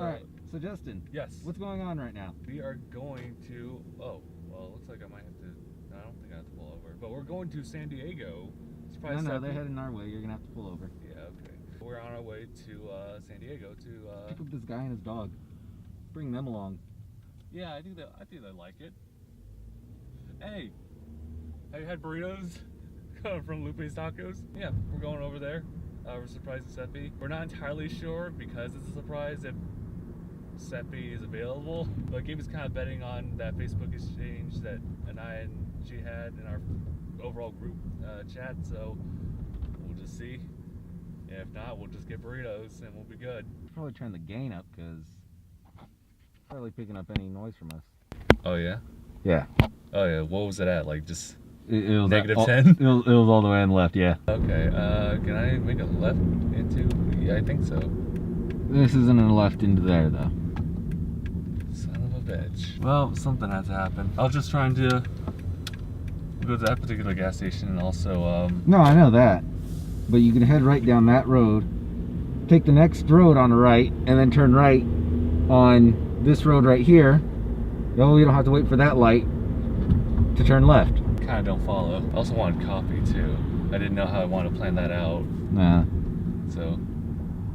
Alright, so Justin. Yes. What's going on right now? We are going to, oh, well, it looks like I might have to, no, I don't think I have to pull over. But we're going to San Diego. No, they're heading our way. You're going to have to pull over. Yeah, okay. We're on our way to San Diego to... Pick up this guy and his dog. Bring them along. Yeah, I think they like it. Hey, have you had burritos from Lupe's Tacos? Yeah, we're going over there. We're surprising Sephie. We're not entirely sure because it's a surprise if Sephie is available. But Gabe is kind of betting on that Facebook exchange that Aniyah and she had in our overall group chat. So we'll just see. If not, we'll just get burritos and we'll be good. Probably turn the gain up because hardly picking up any noise from us. Oh yeah? Yeah. Oh yeah, what was it at? Like just it was negative all, 10? It was all the way on the left, yeah. Okay, can I make a left into? Yeah, I think so. This isn't a left into there though. Son of a bitch. Well, something had to happen. I was just trying to go to that particular gas station and also No, I know that. But you can head right down that road, take the next road on the right, and then turn right on this road right here. No, you don't have to wait for that light to turn left. Kind of don't follow. I also wanted coffee too. I didn't know how I wanted to plan that out. Nah. So,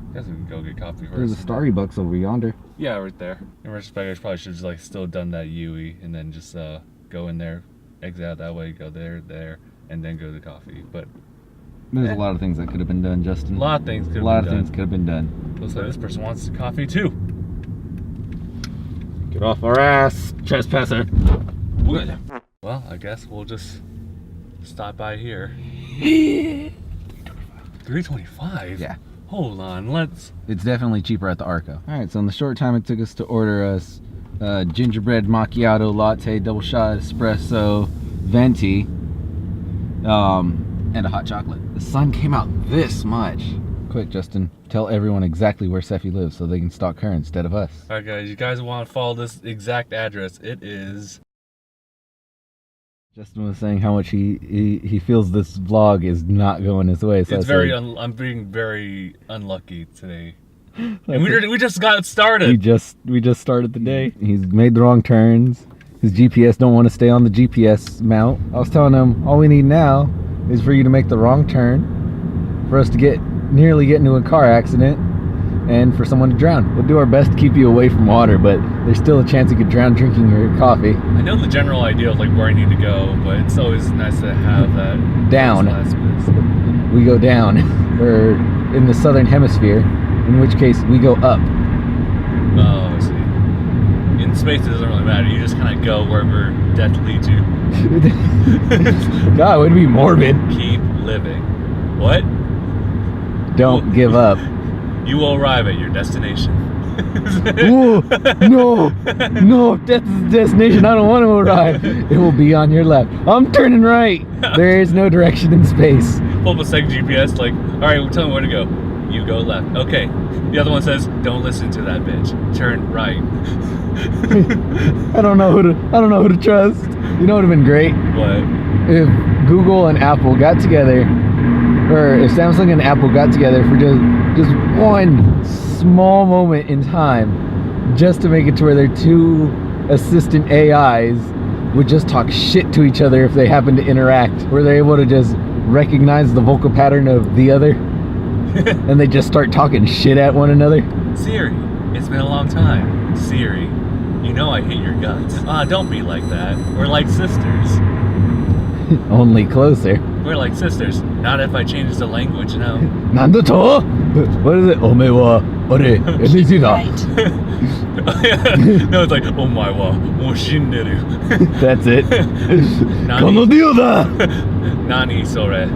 I guess we can go get coffee first. There's a Starbucks over yonder. Yeah, right there. In retrospect, I probably should have just like still done that UE and then just go in there, exit out that way, go there, and then go to coffee. But there's a lot of things that could have been done, Justin. A lot of things could have been done. A lot of things could have been done. Looks like this person wants coffee too. Get off our ass, trespasser. Well, I guess we'll just stop by here. 325? Yeah. Hold on, let's... It's definitely cheaper at the Arco. Alright, so in the short time it took us to order us gingerbread macchiato latte, double shot espresso, venti, and a hot chocolate. The sun came out this much. Quick, Justin, tell everyone exactly where Sephie lives so they can stalk her instead of us. Alright guys, you guys want to follow this exact address. It is... Justin was saying how much he feels this vlog is not going his way. So it's very, I'm being very unlucky today. And we just got started. We just started the day. He's made the wrong turns. His GPS don't want to stay on the GPS mount. I was telling him all we need now is for you to make the wrong turn, for us to nearly get into a car accident, and for someone to drown. We'll do our best to keep you away from water, but there's still a chance you could drown drinking your coffee. I know the general idea of like where I need to go, but it's always nice to have that down. We go down, or in the southern hemisphere, in which case we go up. Oh, I see. In space it doesn't really matter. You just kind of go wherever death leads you. God, it would be morbid. Keep living. What? Don't give up. You will arrive at your destination. Ooh, no, that's the destination. I don't want to arrive. It will be on your left. I'm turning right. There is no direction in space. Pull up a second GPS, like, all right, well, tell me where to go. You go left. Okay. The other one says, don't listen to that bitch. Turn right. I don't know who to trust. You know what would have been great? What? If Google and Apple got together, or if Samsung and Apple got together for just one small moment in time, just to make it to where their two assistant AIs would just talk shit to each other if they happen to interact, where they're able to just recognize the vocal pattern of the other, and they just start talking shit at one another. Siri, it's been a long time. Siri, you know I hate your guts. Don't be like that. We're like sisters. Only closer. We're like sisters. Not if I change the language, no. Nando to? What is it? Ome wa ore elishida. No, it's like omae wa mou shinderu. That's it. Kono dio da. Nani sore.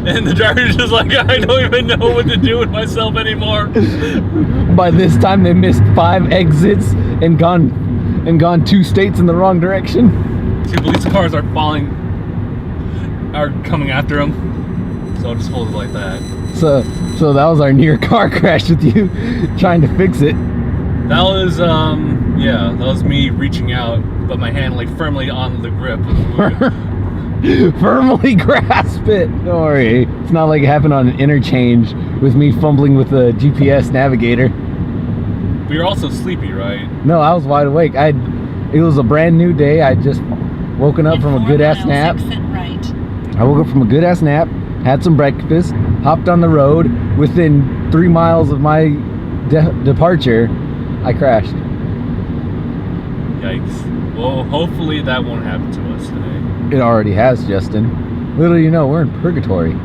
And the driver's just like, I don't even know what to do with myself anymore. By this time they missed 5 exits and gone 2 states in the wrong direction. 2 police cars are coming after him. So I'll just hold it like that. So that was our near car crash with you trying to fix it. That was yeah, that was me reaching out, but my hand like firmly on the grip. Firmly grasp it. Don't worry. It's not like it happened on an interchange with me fumbling with the GPS navigator. We were also sleepy, right? No, I was wide awake. It was a brand new day. I'd just woken up from a good ass nap. I woke up from a good ass nap, had some breakfast, hopped on the road. Within 3 miles of my departure, I crashed. Yikes. Well, hopefully that won't happen to us today. It already has, Justin. Little you know, we're in purgatory.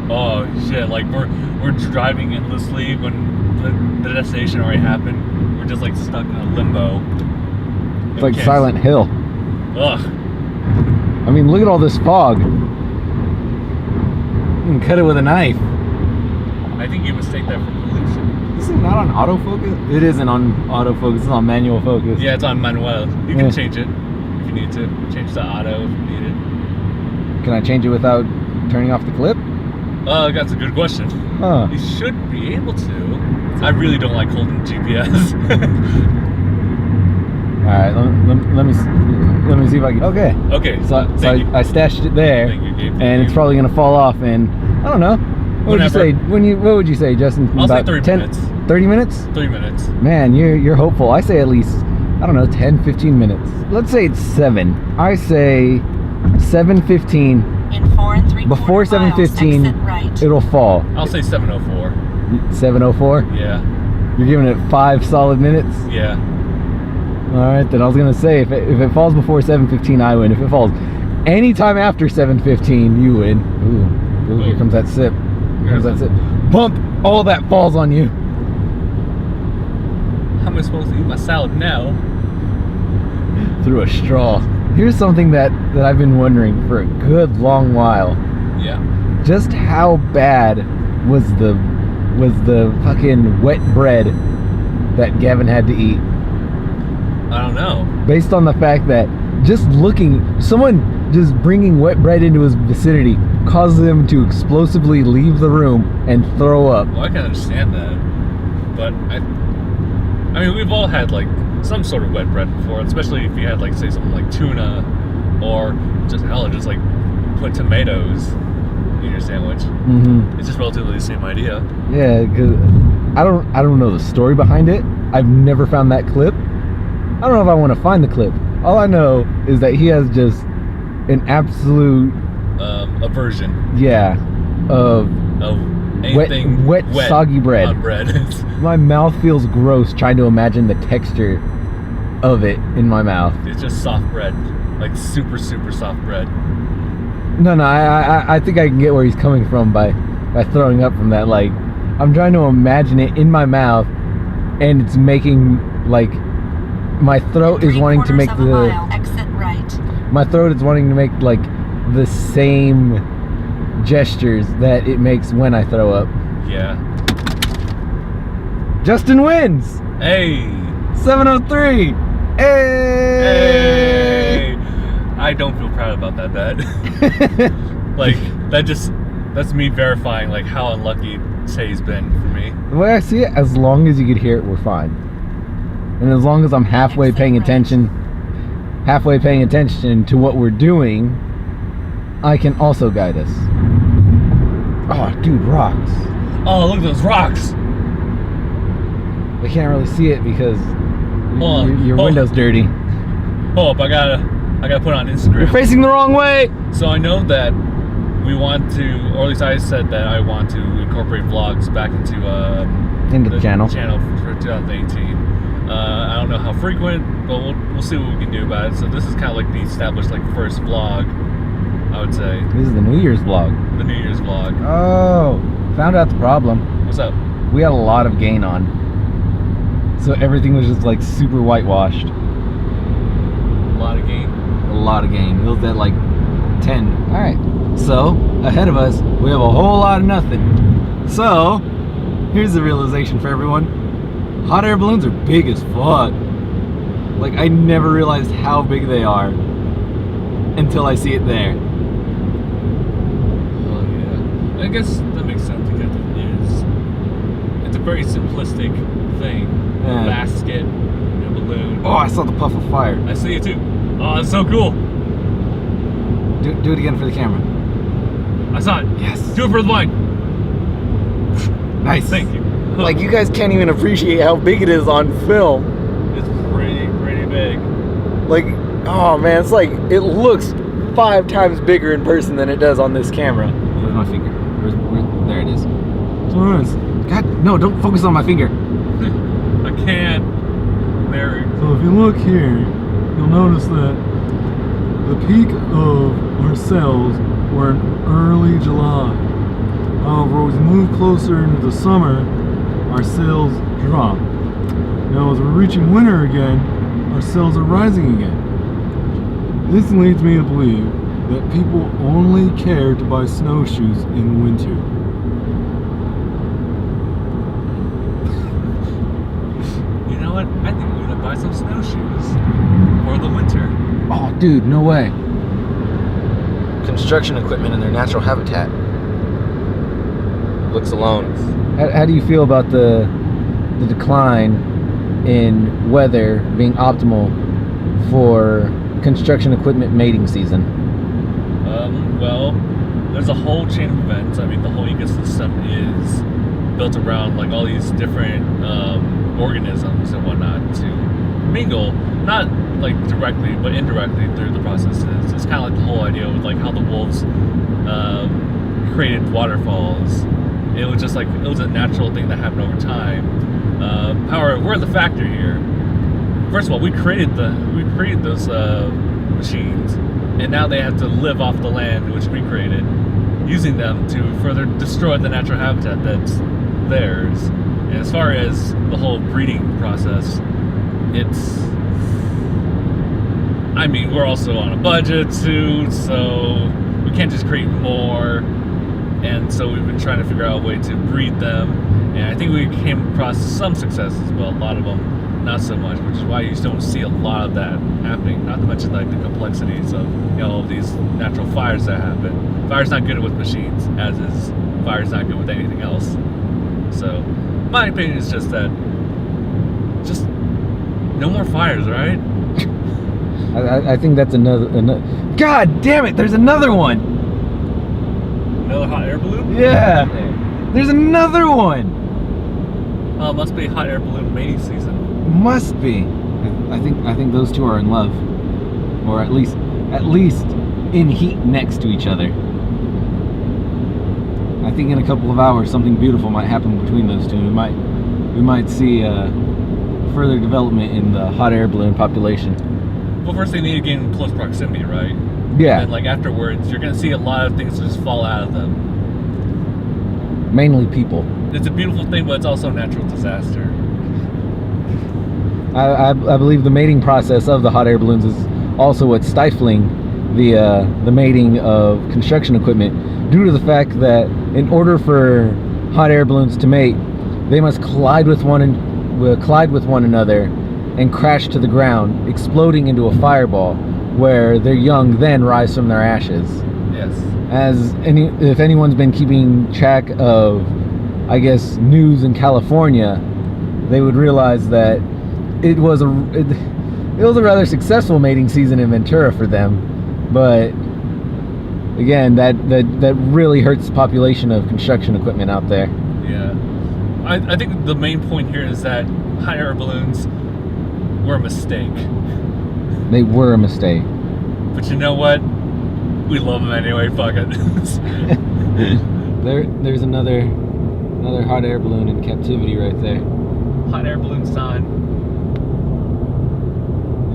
Oh shit! Like we're driving endlessly when the destination already happened. We're just like stuck in a limbo. It's like Silent Hill. Ugh. I mean, look at all this fog. You can cut it with a knife. I think you mistake that for pollution. This is not on autofocus? It isn't on autofocus, it's on manual focus. Yeah, it's on manual. You can change it if you need to. Change to auto if you need it. Can I change it without turning off the clip? That's a good question. Huh. You should be able to. I really don't like holding GPS. Alright, let me see if I can. Okay. Okay. So I stashed it there. Thank you, Gabe. And it's probably gonna fall off in, I don't know. What would you say? What would you say, Justin? I'll say 30 minutes. 30 minutes? 3 minutes. Man, you're hopeful. I say at least, I don't know, 10, 15 minutes. Let's say it's 7. I say 7:15. In 4 3/4 Before 7:15, miles, exit right. it'll fall. I'll say 7:04. 7:04? Yeah. You're giving it 5 solid minutes? Yeah. Alright, then I was gonna say, if it falls before 7:15, I win. If it falls anytime after 7:15, you win. Ooh, here comes that sip. Here comes that sip. Bump! All that falls on you. How am I supposed to eat my salad now? Through a straw. Here's something that I've been wondering for a good long while. Yeah. Just how bad was the fucking wet bread that Gavin had to eat? I don't know. Based on the fact that just someone just bringing wet bread into his vicinity causes him to explosively leave the room and throw up. Well, I can understand that, but I mean, we've all had like some sort of wet bread before, especially if you had like, say, something like tuna, or just like put tomatoes in your sandwich. Mm-hmm. It's just relatively the same idea. Yeah, because I don't know the story behind it. I've never found that clip. I don't know if I want to find the clip. All I know is that he has just an absolute aversion. Yeah, of anything wet soggy bread. On bread. My mouth feels gross trying to imagine the texture of it in my mouth. It's just soft bread, like super soft bread. No, I think I can get where he's coming from by throwing up from that. Like, I'm trying to imagine it in my mouth, and it's making like my throat is wanting to make exit right. My throat is wanting to make like the same gestures that it makes when I throw up. Yeah. Justin wins. Hey. 703. Hey. I don't feel proud about that bet. Like that's me verifying like how unlucky today's been for me. The way I see it, as long as you could hear it, we're fine. And as long as I'm halfway paying attention to what we're doing, I can also guide us. Oh, dude, rocks. Oh, look at those rocks. We can't really see it because your Hold window's dirty. Hold up, I gotta put it on Instagram. You're facing the wrong way. So I know that we want to, or at least I said that I want to incorporate vlogs back into the channel for 2018. I don't know how frequent, but we'll see what we can do about it. So this is kind of like the established like first vlog, I would say. This is the New Year's vlog. The New Year's vlog. Oh, found out the problem. What's up? We had a lot of gain on. So everything was just like super whitewashed. A lot of gain? A lot of gain. It was at like 10. Alright. So, ahead of us, we have a whole lot of nothing. So, here's the realization for everyone. Hot air balloons are big as fuck. Like, I never realized how big they are until I see it there. Oh yeah. I guess that makes sense because it's a very simplistic thing. Yeah. A basket, a balloon. Oh, I saw the puff of fire. I see it too. Oh, that's so cool. Do it again for the camera. I saw it. Yes. Do it for the mic. Nice. Thank you. Like, you guys can't even appreciate how big it is on film. It's pretty big. Like, oh man, it's like, it looks 5 times bigger in person than it does on this camera. Where's my finger? There it is. God, no, don't focus on my finger. I can't. There. So if you look here, you'll notice that the peak of our sales were in early July. However, as we move closer into the summer, our sales drop. Now as we're reaching winter again, our sales are rising again. This leads me to believe that people only care to buy snowshoes in winter. You know what? I think we're gonna buy some snowshoes for the winter. Oh, dude, no way. Construction equipment in their natural habitat. Looks alone. How do you feel about the decline in weather being optimal for construction equipment mating season? Well, there's a whole chain of events. I mean, the whole ecosystem is built around like all these different organisms and whatnot to mingle, not like directly but indirectly through the processes. It's kind of like the whole idea with like how the wolves created waterfalls. It was just like, it was a natural thing that happened over time. However, we're the factor here. First of all, we created those machines, and now they have to live off the land which we created, using them to further destroy the natural habitat that's theirs. And as far as the whole breeding process, I mean, we're also on a budget too, so we can't just create more. And so we've been trying to figure out a way to breed them. And I think we came across some successes, but a lot of them not so much, which is why you just don't see a lot of that happening. Not to mention like the complexities of, you know, these natural fires that happen. Fire's not good with machines, as is fire's not good with anything else. So my opinion is just that, just no more fires, right? I think that's another. God damn it! There's another one. Another hot air balloon? Yeah. There's another one. Oh, must be hot air balloon mating season. Must be. I think those two are in love, or at least in heat next to each other. I think in a couple of hours something beautiful might happen between those two. We might see further development in the hot air balloon population. Well, first they need to get in close proximity, right? Yeah. And like afterwards, you're gonna see a lot of things just fall out of them. Mainly people. It's a beautiful thing, but it's also a natural disaster. I believe the mating process of the hot air balloons is also what's stifling the mating of construction equipment, due to the fact that in order for hot air balloons to mate, they must collide with one another and crash to the ground, exploding into a fireball, where their young then rise from their ashes. Yes. If anyone's been keeping track of, I guess, news in California, they would realize that it was a rather successful mating season in Ventura for them, but again, that really hurts the population of construction equipment out there. Yeah. I think the main point here is that hot air balloons were a mistake. They were a mistake. But you know what? We love them anyway, fuck it. There's another hot air balloon in captivity right there. Hot air balloon sign.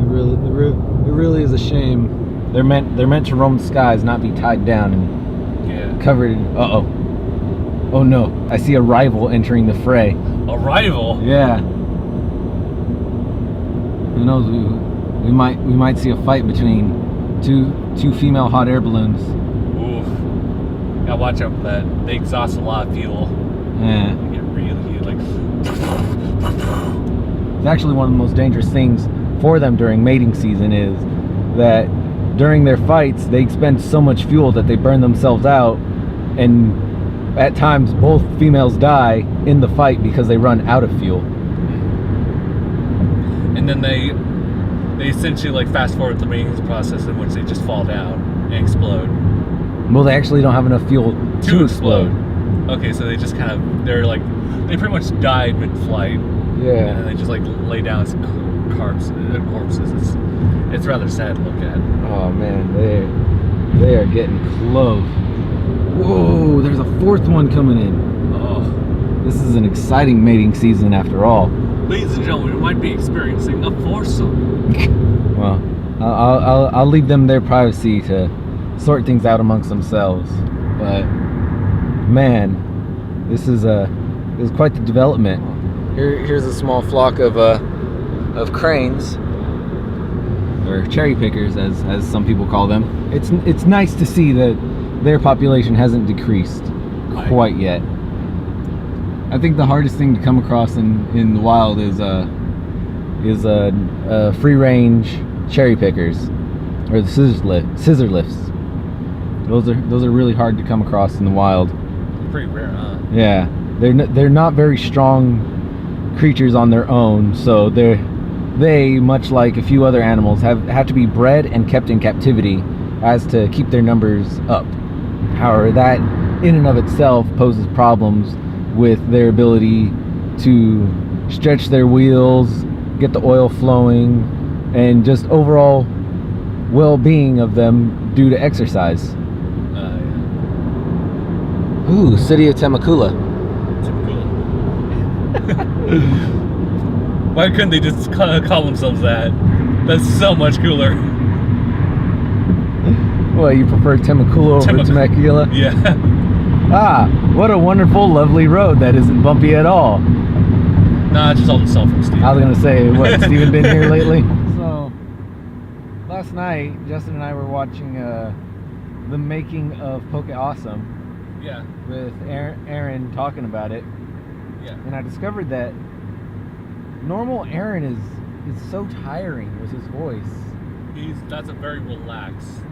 It really is a shame. They're meant to roam the skies, not be tied down and covered in. Oh no! I see a rival entering the fray. A rival? Yeah. Who knows? We might see a fight between two female hot air balloons. Oof. Gotta watch out for that. They exhaust a lot of fuel. Yeah. They get really like. It's actually one of the most dangerous things for them during mating season is that during their fights they expend so much fuel that they burn themselves out, and at times both females die in the fight because they run out of fuel. And then they essentially like fast forward the mating process in which they just fall down. and explode. Well, they actually don't have enough fuel to explode. Okay, so they just kind of, they pretty much died mid-flight. Yeah. And they just like lay down as corpses. It's rather sad to look at. Oh man, they are getting close. Whoa, there's a fourth one coming in. Oh. This is an exciting mating season after all. Ladies and gentlemen, we might be experiencing a foursome. Well, I'll leave them their privacy to sort things out amongst themselves. But man, this is quite the development. Here's a small flock of cranes, or cherry pickers, as some people call them. It's nice to see that their population hasn't decreased quite yet. I think the hardest thing to come across in the wild is free range cherry pickers, or the scissor lifts. Those are really hard to come across in the wild. Pretty rare, huh? Yeah, they're not very strong creatures on their own, so they, much like a few other animals, have to be bred and kept in captivity as to keep their numbers up. However, that in and of itself poses problems with their ability to stretch their wheels, get the oil flowing, and just overall well-being of them due to exercise. Yeah. Ooh, city of Temecula. Why couldn't they just call themselves that? That's so much cooler. Well, you prefer Temecula over Temecula? Yeah. Ah, what a wonderful, lovely road that isn't bumpy at all. Nah, it's just all the self from Steve. I was gonna say, what, Steven been here lately? So, last night, Justin and I were watching the making of Poke Awesome. Yeah. With Aaron talking about it. Yeah. And I discovered that normal Aaron is so tiring with his voice. That's a very relaxed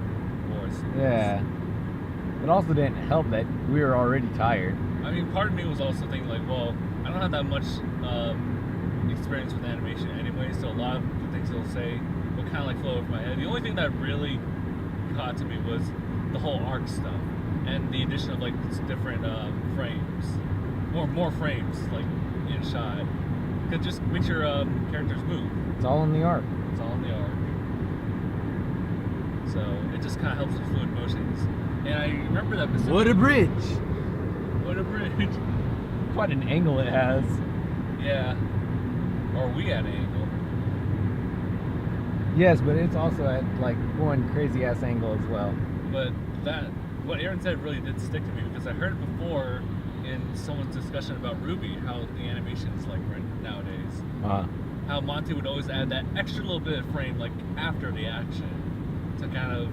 voice. Yeah. It also didn't help that we were already tired. I mean, part of me was also thinking like, well, I don't have that much experience with animation anyway, so a lot of the things he'll say will kind of like flow over my head. The only thing that really caught to me was the whole arc stuff and the addition of like different frames, more frames like in shot. It just makes your characters move. It's all in the arc. It's all in the arc. So it just kind of helps with fluid motions. And I remember that episode. What a bridge! What a bridge! Quite an angle it has. Yeah. Or we had an angle. Yes, but it's also at like one crazy ass angle as well. But what Aaron said really did stick to me because I heard it before in someone's discussion about Ruby, how the animation is like right nowadays. How Monty would always add that extra little bit of frame like after the action to kind of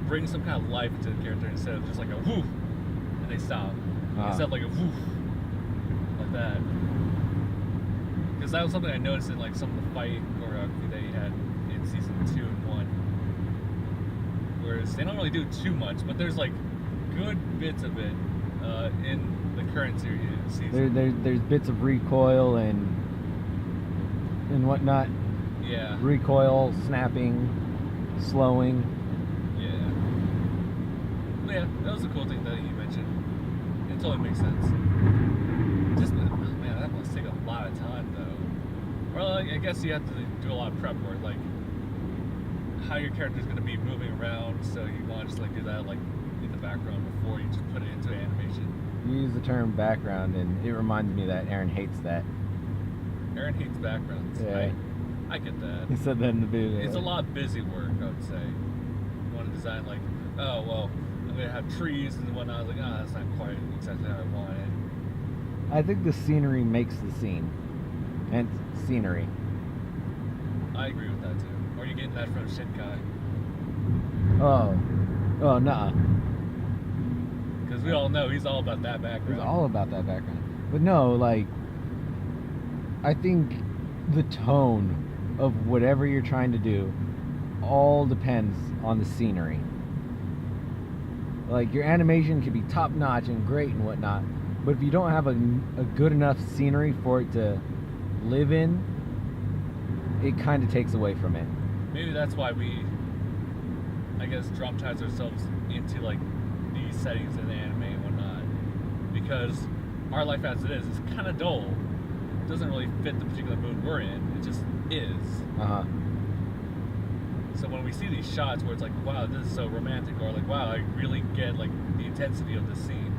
bring some kind of life to the character instead of just like a woof and they stop. Instead of like a woof like that. Because that was something I noticed in like some of the fight choreography that he had in season 2 and 1. Whereas they don't really do too much, but there's like good bits of it in the current season. There's bits of recoil and whatnot. Yeah. Recoil, snapping, slowing. Yeah. But yeah, that was a cool thing that you mentioned. It totally makes sense. Just, man, that must take a lot of time though. Well, I guess you have to do a lot of prep work, like how your character's going to be moving around, so you want to just like do that like in the background before you just put it into animation. You use the term background, and it reminds me that Aaron hates that. Aaron hates backgrounds. Yeah. I get that. He said that in the video. It's a lot of busy work, I would say. You want to design like, oh well, I'm going to have trees and whatnot. I was like, oh, that's not quite exactly how I want it. I think the scenery makes the scene. And scenery. I agree with that too. Or are you getting that from Shinkai? Oh, nah. Because we all know he's all about that background. It's all about that background. But no, like, I think the tone of whatever you're trying to do all depends on the scenery. Like, your animation can be top notch and great and whatnot, but if you don't have a good enough scenery for it to live in, it kind of takes away from it. Maybe that's why I guess, dramatize ourselves into like these settings in the anime and whatnot, because our life as it is kind of dull. It doesn't really fit the particular mood we're in. It just is. So when we see these shots where it's like, wow, this is so romantic, or like, wow, I really get like the intensity of this scene.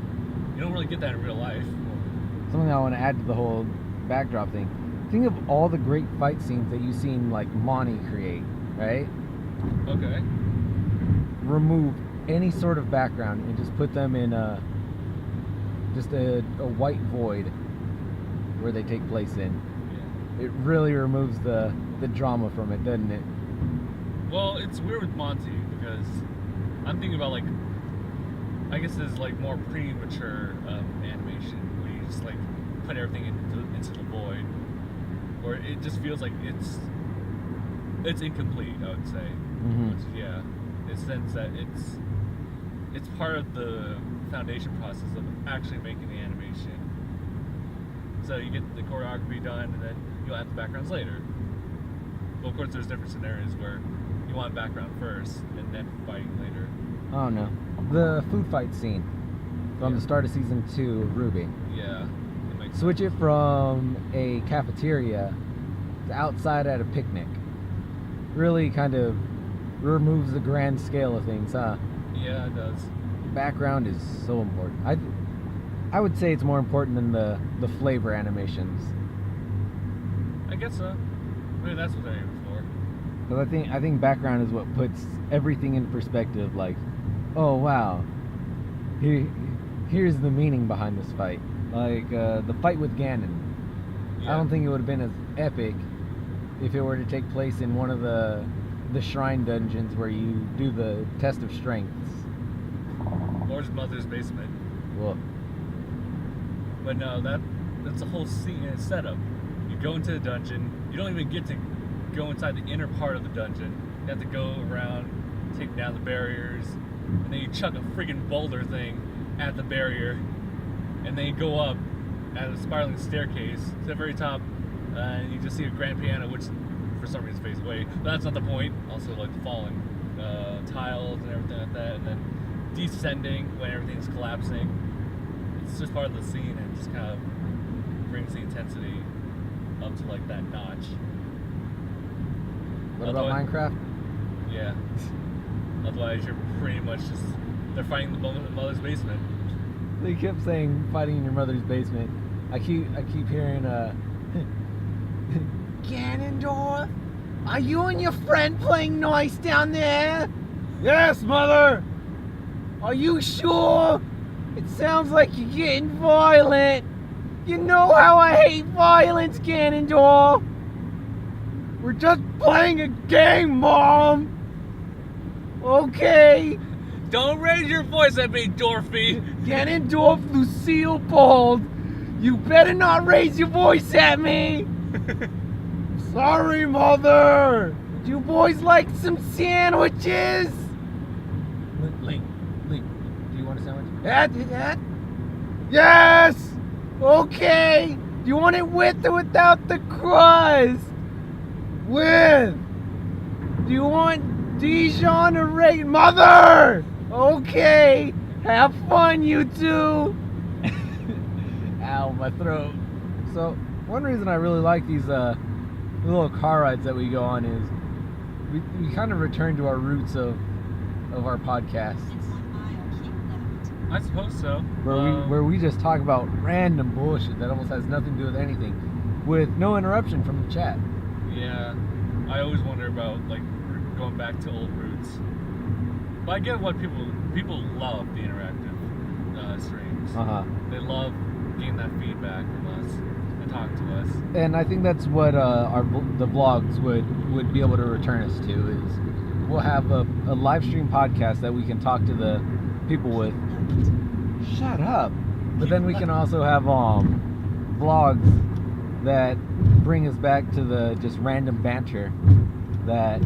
You don't really get that in real life. Something I want to add to the whole backdrop thing. Think of all the great fight scenes that you've seen like Monty create, right? Okay. Remove any sort of background and just put them in just a white void where they take place in. Yeah. It really removes the drama from it, doesn't it? Well, it's weird with Monty because I'm thinking about like, I guess it's like more premature animation where you just like put everything into the void, or it just feels like it's incomplete, I would say. Which, yeah, in the sense that it's part of the foundation process of actually making the animation. So you get the choreography done, and then you'll add the backgrounds later. Well, of course, there's different scenarios where you want background first and then fighting later. Oh no, the food fight scene from the start of season 2 of Ruby. Yeah. Switch it from a cafeteria to outside at a picnic. Really kind of removes the grand scale of things, huh? Yeah, it does. Background is so important. I would say it's more important than the flavor animations. I guess so. Maybe that's what they're aiming for. Because I think background is what puts everything in perspective. Like, oh wow, here's the meaning behind this fight. Like the fight with Ganon. Yeah. I don't think it would have been as epic if it were to take place in one of the shrine dungeons where you do the test of strengths. Or his mother's basement. Well, But no, that's a whole scene and setup. You go into the dungeon. You don't even get to go inside the inner part of the dungeon. You have to go around, take down the barriers, and then you chuck a freaking boulder thing at the barrier, and then you go up at a spiraling staircase to the very top, and you just see a grand piano, which for some reason fades away. But that's not the point. Also, like the falling tiles and everything like that, and then descending when everything's collapsing. It's just part of the scene, and it just kind of brings the intensity up to like that notch. what about Minecraft? Yeah. Otherwise, you're pretty much just they're fighting the mother's basement. They kept saying fighting in your mother's basement. I keep hearing Ganondorf, are you and your friend playing nice down there? Yes, mother. Are you sure? It sounds like you're getting violent. You know how I hate violence, Ganondorf. We're just playing a game, Mom. Okay. Don't raise your voice at me, Dorothy. Ganondorf Lucille Bald, you better not raise your voice at me. Sorry, Mother. Do you boys like some sandwiches? Link, do you want a sandwich? That? Yes! Okay. Do you want it with or without the crust? With. Do you want Dijon or regular? Mother! Okay. Have fun, you two. Ow, my throat. So, one reason I really like these little car rides that we go on is we kind of return to our roots of our podcasts. I suppose so. Where we just talk about random bullshit that almost has nothing to do with anything, with no interruption from the chat. Yeah, I always wonder about like going back to old roots. But I get what people love the interactive streams. They love getting that feedback from us and talk to us. And I think that's what the vlogs would be able to return us to is we'll have a live stream podcast that we can talk to the people with. Shut up. But then we can also have vlogs that bring us back to the just random banter that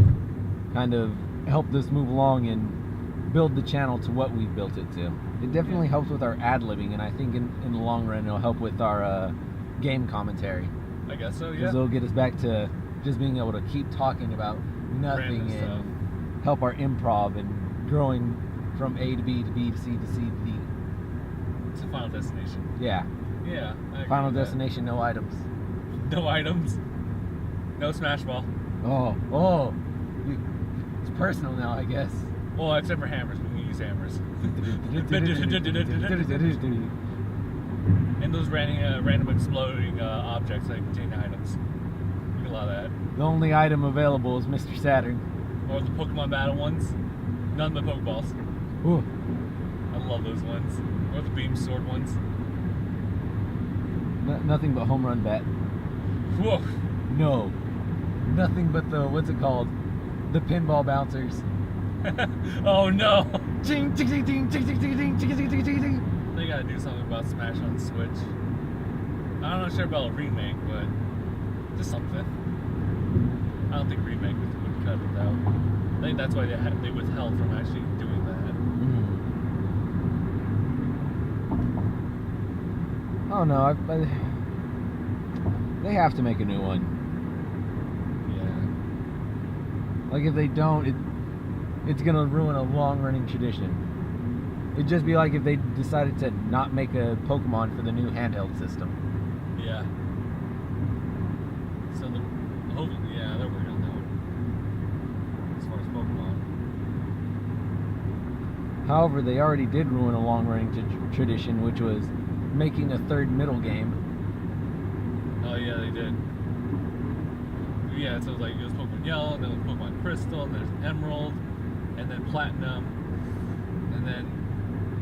kind of helped us move along and build the channel to what we built it to. It definitely helps with our ad-libbing, and I think in the long run it'll help with our game commentary. I guess so, yeah. Because it'll get us back to just being able to keep talking about nothing Random and stuff. help our improv and growing from A to B to B to C to C to D. It's a Final Destination. Yeah. Yeah. I agree Final with that. Destination, no items. No items. No Smash Ball. Oh. It's personal now, I guess. Well, except for hammers. We can use hammers. And those random exploding objects that contain items. We can allow that. The only item available is Mr. Saturn. Or the Pokemon battle ones. None but Pokeballs. Ooh. I love those ones. Or the beam sword ones. Nothing but home run bat. Whoa. No. Nothing but the, what's it called? The pinball bouncers. Oh no. Ching, ching, ching, ching, ching, ching, ching, ching, ching, ching, ching. They gotta do something about Smash on Switch. I'm not sure about a remake, but just something. I don't think remake would cut it out. I think that's why they withheld from actually doing that. Oh no, they have to make a new one. Yeah. Like if they don't, it's gonna ruin a long-running tradition. It'd just be like if they decided to not make a Pokemon for the new handheld system. Yeah. So hopefully, yeah, they're working on that one. As far as Pokemon. However, they already did ruin a long-running tradition, which was making a third middle game. Oh yeah, they did. Yeah, so it was Pokemon Yellow, and then it was Pokemon Crystal, and there's Emerald, and then Platinum, and then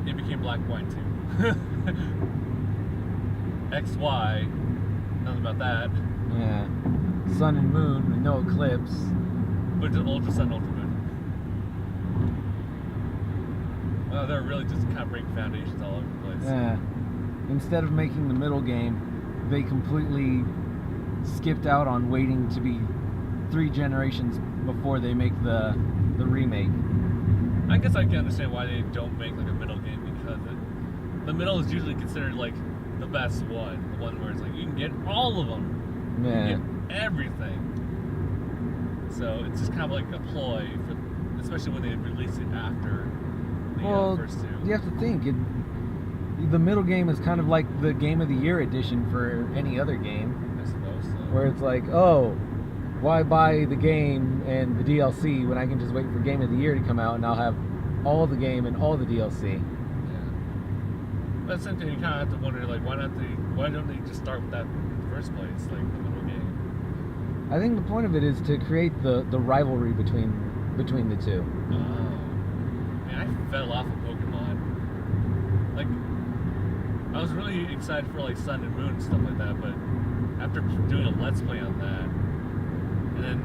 it became Black and White too. XY, nothing about that. Yeah. Sun and Moon with no eclipse. But it's Ultra Sun, Ultra Moon. Well, they're really just kind of breaking foundations all over the place. Yeah. Instead of making the middle game, they completely skipped out on waiting to be 3 generations before they make the remake. I guess I can understand why they don't make like a middle game, because the middle is usually considered like the best one. The one where it's like you can get all of them. Yeah. You can get everything. So it's just kind of like a ploy, especially when they release it after the first two. You have to think, the middle game is kind of like the Game of the Year edition for any other game. I suppose so. Where it's like, oh, why buy the game and the DLC when I can just wait for Game of the Year to come out and I'll have all the game and all the DLC. Yeah. But at the same time, you kind of have to wonder, like, why don't they just start with that in the first place, like the middle game? I think the point of it is to create the rivalry between the two. Oh. Man, I fell off of Pokemon. Like, I was really excited for like Sun and Moon and stuff like that, but after doing a Let's Play on that, and then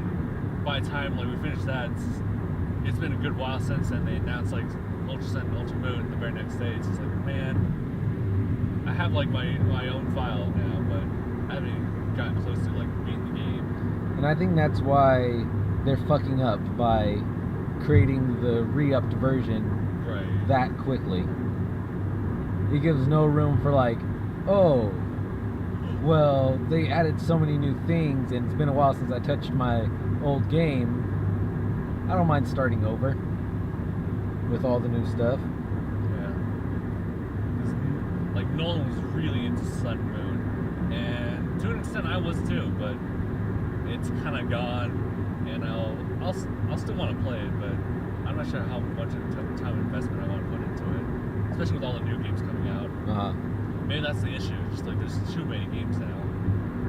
by the time like we finished that, it's been a good while since then. They announced like Ultra Sun and Ultra Moon the very next day. It's just like, man, I have like my own file now, but I haven't even gotten close to like beating the game. And I think that's why they're fucking up by creating the re-upped version Right. that quickly. It gives no room for like, oh, well, they added so many new things and it's been a while since I touched my old game. I don't mind starting over with all the new stuff. Yeah. 'Cause, like, Nolan was really into Sun and Moon, and to an extent I was too, but it's kind of gone, and I'll still want to play it, but I'm not sure how much of time investment I want to put into it, especially with all the new games coming out. Maybe that's the issue. Just like there's too many games now.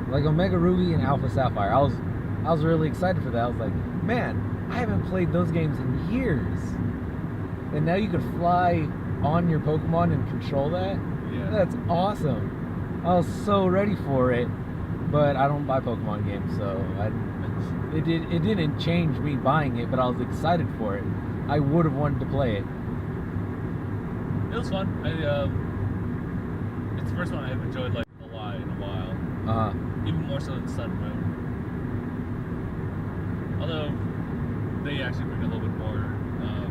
Like Omega Ruby and Alpha Sapphire, I was really excited for that. I was like, man, I haven't played those games in years, and now you could fly on your Pokemon and control that. Yeah. That's awesome. I was so ready for it, but I don't buy Pokemon games, so it didn't change me buying it, but I was excited for it. I would have wanted to play it. It was fun. It's the first one I've enjoyed like a lot in a while. Even more so than Sun and Moon. Although they actually bring a little bit more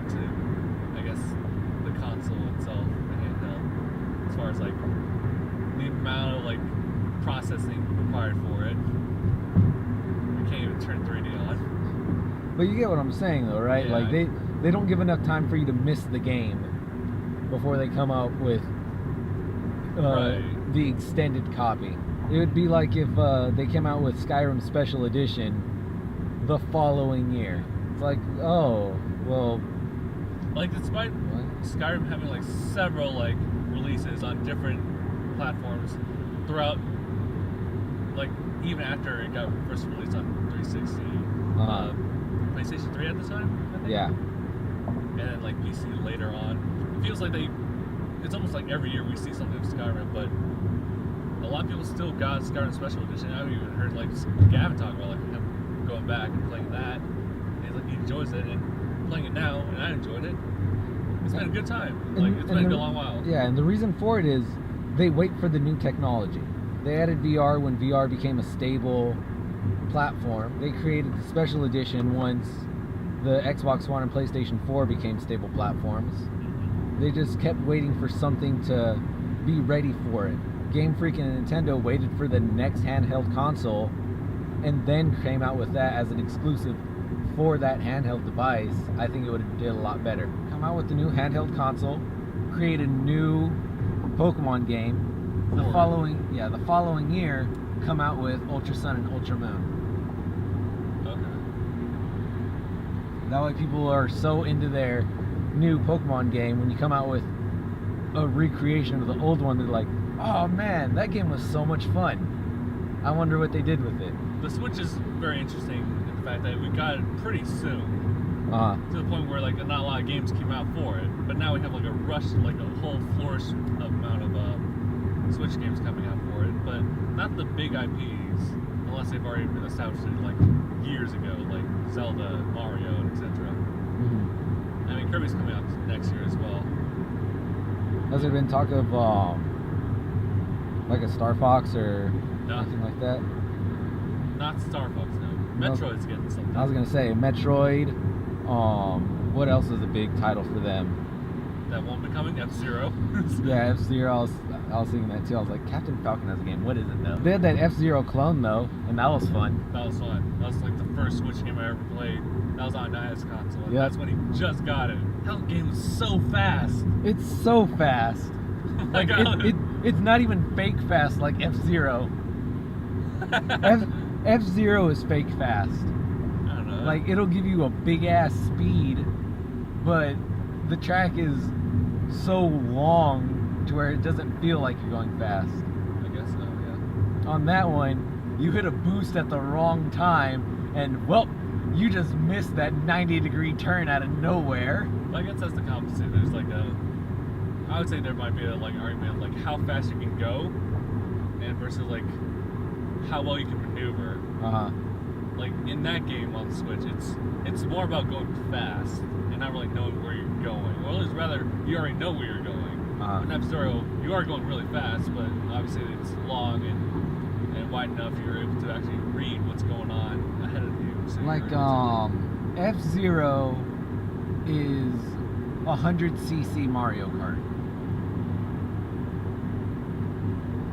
to, I guess, the console itself, the handheld, as far as like the amount of like processing required for it. You can't even turn 3D on. But you get what I'm saying, though, right? Yeah. Like they don't give enough time for you to miss the game before they come out with the extended copy. It would be like if they came out with Skyrim Special Edition the following year. It's like, oh, well... Like, despite Skyrim having, like, several, like, releases on different platforms throughout, like, even after it got first released on 360, PlayStation 3 at the time, I think? Yeah. And then, like, PC later on. It feels like it's almost like every year we see something of Skyrim, but a lot of people still got Skyrim Special Edition. I've even heard, like, Gabe talk about, like, him going back and playing that. And he's like, he enjoys it, and playing it now, and I enjoyed it. It's been a good time. Like, it's been a good long while. Yeah, and the reason for it is they wait for the new technology. They added VR when VR became a stable platform. They created the Special Edition once the Xbox One and PlayStation 4 became stable platforms. They just kept waiting for something to be ready for it. Game Freak and Nintendo waited for the next handheld console and then came out with that as an exclusive for that handheld device. I think it would have did a lot better. Come out with the new handheld console, create a new Pokemon game. The following year, come out with Ultra Sun and Ultra Moon. Okay. That way people are so into their new Pokemon game, when you come out with a recreation of the old one, they're like, oh man, that game was so much fun. I wonder what they did with it. The Switch is very interesting in the fact that we got it pretty soon. To the point where, like, not a lot of games came out for it. But now we have, like, a rush, like a whole flourish amount of Switch games coming out for it. But not the big IPs, unless they've already been established like years ago, like Zelda, Mario, etc. Mm-hmm. I mean, Kirby's coming out next year as well. Has there been talk of like a Star Fox or anything like that? Not Star Fox, no. Metroid's getting something. I was gonna say Metroid. What else is a big title for them? That won't be coming. F-Zero. Yeah, F-Zero. I was thinking that too. I was like, Captain Falcon has a game. What is it though? They had that F-Zero clone though, and that was fun. That was fun. That was like the first Switch game I ever played. That was on Aniyah's console. And Yep. That's when he just got it. That game was so fast. It's so fast. Like it's not even fake fast like F-Zero. F-Zero is fake fast. I don't know. Like, it'll give you a big ass speed, but the track is so long to where it doesn't feel like you're going fast. I guess so, yeah. On that one, you hit a boost at the wrong time, and well, you just missed that 90-degree turn out of nowhere. I guess that's the compensate. There's like I would say there might be a like argument of like how fast you can go, and versus like how well you can maneuver. Like in that game on the Switch, it's more about going fast and not really knowing where you're going. Or at least rather, you already know where you're going. In F-Zero, you are going really fast, but obviously it's long and wide enough you're able to actually read what's going on ahead of you. So Like, F-Zero is 100cc Mario Kart.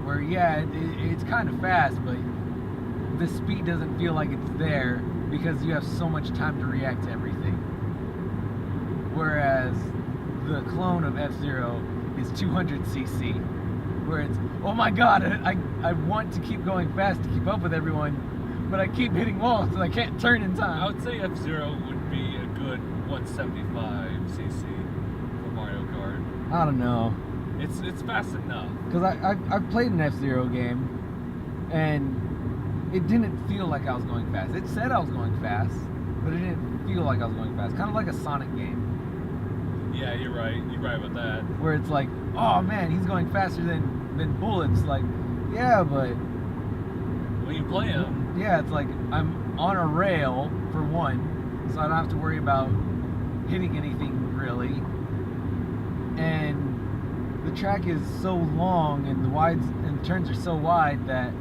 Where, yeah, it's kind of fast, but the speed doesn't feel like it's there because you have so much time to react to everything. Whereas the clone of F-Zero is 200cc, where it's, oh my god, I want to keep going fast to keep up with everyone, but I keep hitting walls and I can't turn in time. I would say F-Zero would be a good 175cc for Mario Kart. I don't know. It's fast enough. Because I've played an F-Zero game, and it didn't feel like I was going fast. It said I was going fast, but it didn't feel like I was going fast. Kind of like a Sonic game. Yeah, you're right. You're right about that. Where it's like, oh man, he's going faster than bullets. Like, yeah, but when you play him, yeah, it's like I'm on a rail for one, so I don't have to worry about hitting anything really. And the track is so long, and the turns are so wide that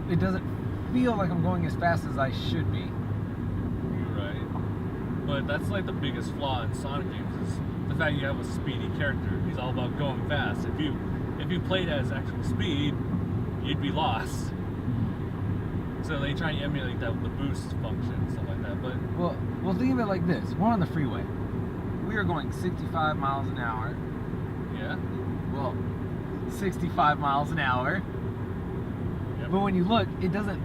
it doesn't feel like I'm going as fast as I should be. You're right. But that's like the biggest flaw in Sonic games is the fact you have a speedy character. He's all about going fast. If you played as actual speed, you'd be lost. So they try and emulate that with the boost function and stuff like that. But Well, think of it like this. We're on the freeway. We are going 65 miles an hour. yeah, Well, 65 miles an hour. Yep. But when you look, it doesn't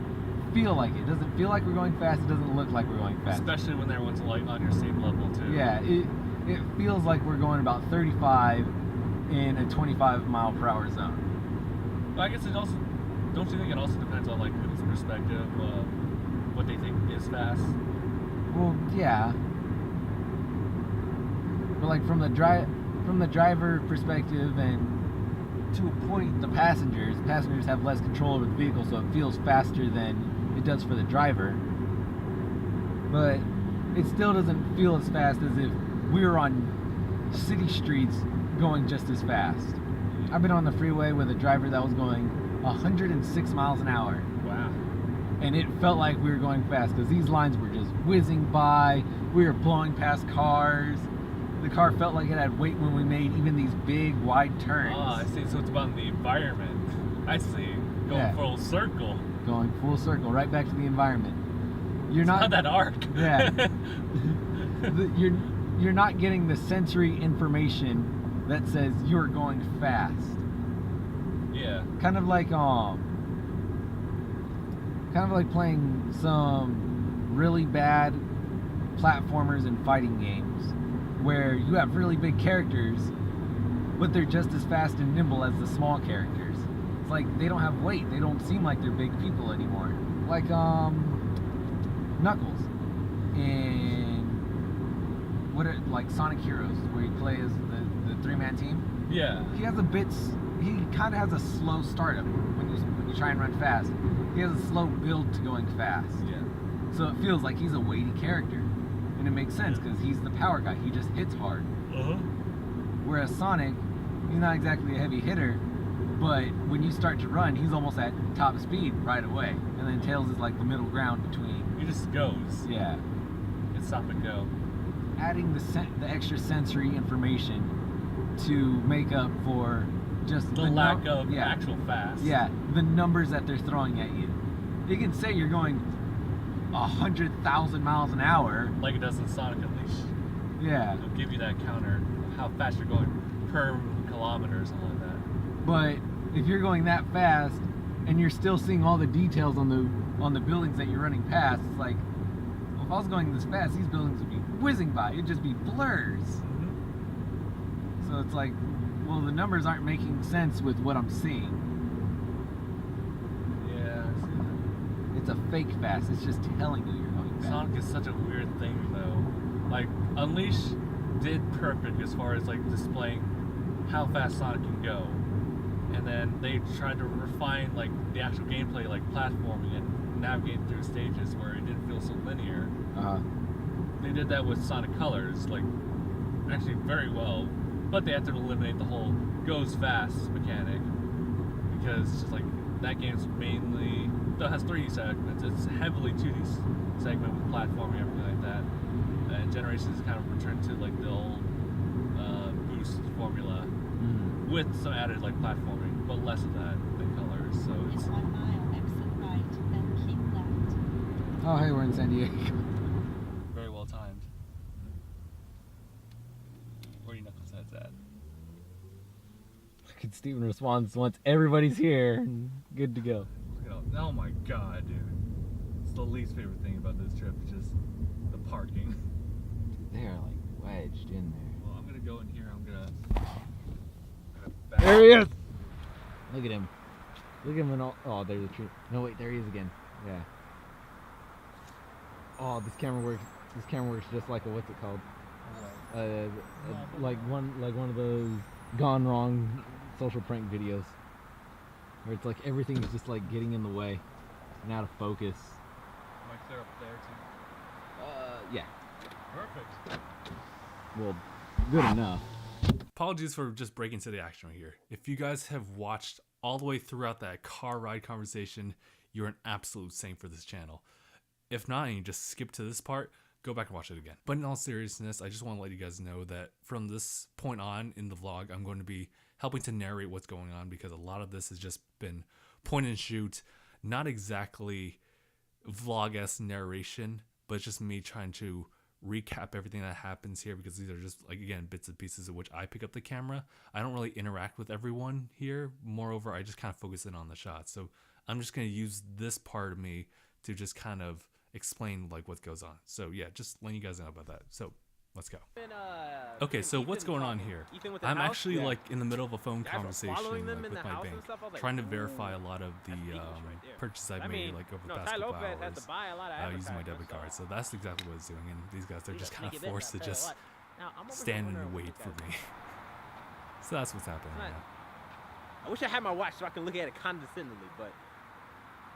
feel like it. It doesn't feel like we're going fast. It doesn't look like we're going fast. especially when everyone's like on your same level too. Yeah, it feels like we're going about 35 in a 25 mile per hour zone. But I guess it also, don't you think it also depends on like whose perspective, what they think is fast? Well, yeah. But like from the driver perspective and to a point, the passengers have less control over the vehicle, so it feels faster than it does for the driver. But it still doesn't feel as fast as if we were on city streets going just as fast. I've been on the freeway with a driver that was going 106 miles an hour. Wow. And it felt like we were going fast because these lines were just whizzing by. We were blowing past cars. The car felt like it had weight when we made even these big, wide turns. Ah, I see. So it's about the environment. I see. Going Yeah. full circle. Going full circle, right back to the environment. You're It's not that arc. Yeah. You're not getting the sensory information that says you're going fast. Yeah. Kind of like playing some really bad platformers and fighting games where you have really big characters, but they're just as fast and nimble as the small characters. It's like they don't have weight. They don't seem like they're big people anymore. Like Knuckles in like Sonic Heroes, where you play as the three-man team. Yeah. He kind of has a slow startup when you try and run fast. He has a slow build to going fast. Yeah. So it feels like he's a weighty character. And it makes sense because he's the power guy. He just hits hard. Uh-huh. Whereas Sonic, he's not exactly a heavy hitter, but when you start to run, he's almost at top speed right away. And then Tails is like the middle ground between. He just goes. Yeah. It's stop and go. Adding the extra sensory information to make up for just The lack of actual fast. Yeah, the numbers that they're throwing at you. You can say you're going 100,000 miles an hour. Like it does in Sonic Unleashed. Yeah. It'll give you that counter of how fast you're going per kilometer or something like that. But if you're going that fast and you're still seeing all the details on the buildings that you're running past, it's like, well, if I was going this fast, these buildings would be whizzing by. It'd just be blurs. Mm-hmm. So it's like, well, the numbers aren't making sense with what I'm seeing. Yeah, I see that. It's a fake fast. It's just telling you you're going fast. Sonic is such a weird thing though. Like Unleash did perfect as far as like displaying how fast Sonic can go. And then they tried to refine like the actual gameplay, like platforming and navigating through stages where it didn't feel so linear. They did that with Sonic Colors, like actually very well. But they had to eliminate the whole goes fast mechanic because it's just like that game's mainly, though it has 3D segments, it's heavily 2D segment with platforming and everything like that. And Generations kind of returned to like the old boost formula with some added like platforming, but less of that than Colors. So In it's 1 mile, exit right, then keep left. Oh, hey, we're in San Diego. very well timed. Where are your knuckleheads at? Look at Steven responds once everybody's here. Good to go. Look at all, oh my god, dude. It's the least favorite thing about this trip, is just the parking. They are like wedged in there. Well, I'm gonna go in here. I'm gonna There he is! Look at him. Look at him in all. Oh, there's a tree. No, wait, there he is again. Yeah. Oh, this camera works. This camera works just like a what's it called? Like one of those gone wrong social prank videos, where it's like everything's just like getting in the way and out of focus. Am I clear up there too? Yeah. Perfect. Well, good enough. Apologies for just breaking to the action right here. If you guys have watched all the way throughout that car ride conversation, you're an absolute saint for this channel. If not, and you just skip to this part, go back and watch it again. But in all seriousness, I just want to let you guys know that from this point on in the vlog, I'm going to be helping to narrate what's going on, because a lot of this has just been point and shoot, not exactly vlog-esque narration, but it's just me trying to recap everything that happens here, because these are just, like, again, bits and pieces of which I pick up the camera. I don't really interact with everyone here. Moreover, I just kind of focus in on the shots. So I'm just going to use this part of me to just kind of explain, like, what goes on. So yeah, just letting you guys know about that. So let's go. Okay, so what's going on here? I'm actually like in the middle of a phone conversation like, with my bank, trying to verify a lot of the purchases I've made like over the past couple hours using my debit card. So that's exactly what it's doing, and these guys, they're just kind of forced to just stand and wait for me. So that's what's happening right now. I wish I had my watch so I can look at it condescendingly, but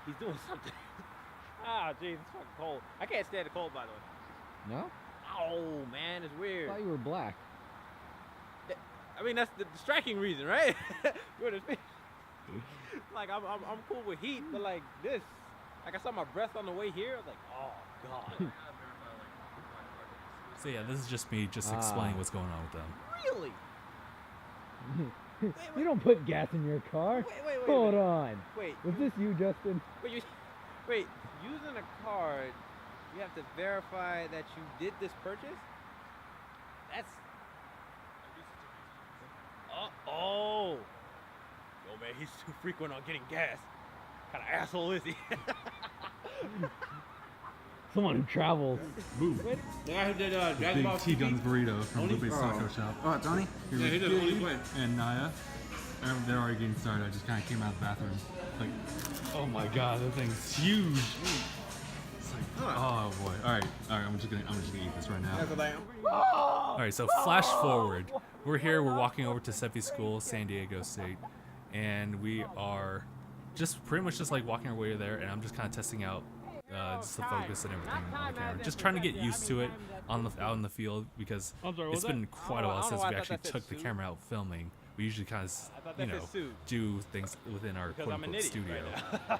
he's doing something. Ah, jeez, it's fucking cold. I can't stand the cold, by the way. No? Oh man, it's weird. I thought you were black. I mean, that's the striking reason, right? Like I'm cool with heat, but like this, like I saw my breath on the way here. I was like, oh god. So yeah, this is just me just explaining what's going on with them. Really? You don't put gas in your car. Wait. Hold on. Wait. Was this you, Justin? Wait. Using a card, you have to verify that you did this purchase? That's... Oh! Yo, man, he's too frequent on getting gas. What kind of asshole is he? Someone who travels. Move. The guy who did Big Tgunz Burrito from Lupe's taco shop. Oh, Tony? Here he did only play. And Aniyah. They're already getting started. I just kind of came out of the bathroom. Like, oh my god, that thing's huge. It's like, oh boy. All right. I'm just gonna eat this right now. All right. So flash forward. We're here. We're walking over to Sephie School, San Diego State, and we are just pretty much just like walking our way there. And I'm just kind of testing out just the focus and everything on the camera. Just trying to get used to it out in the field, because it's been quite a while since we actually took the camera out filming. We usually kind of, do things within our quote-unquote studio.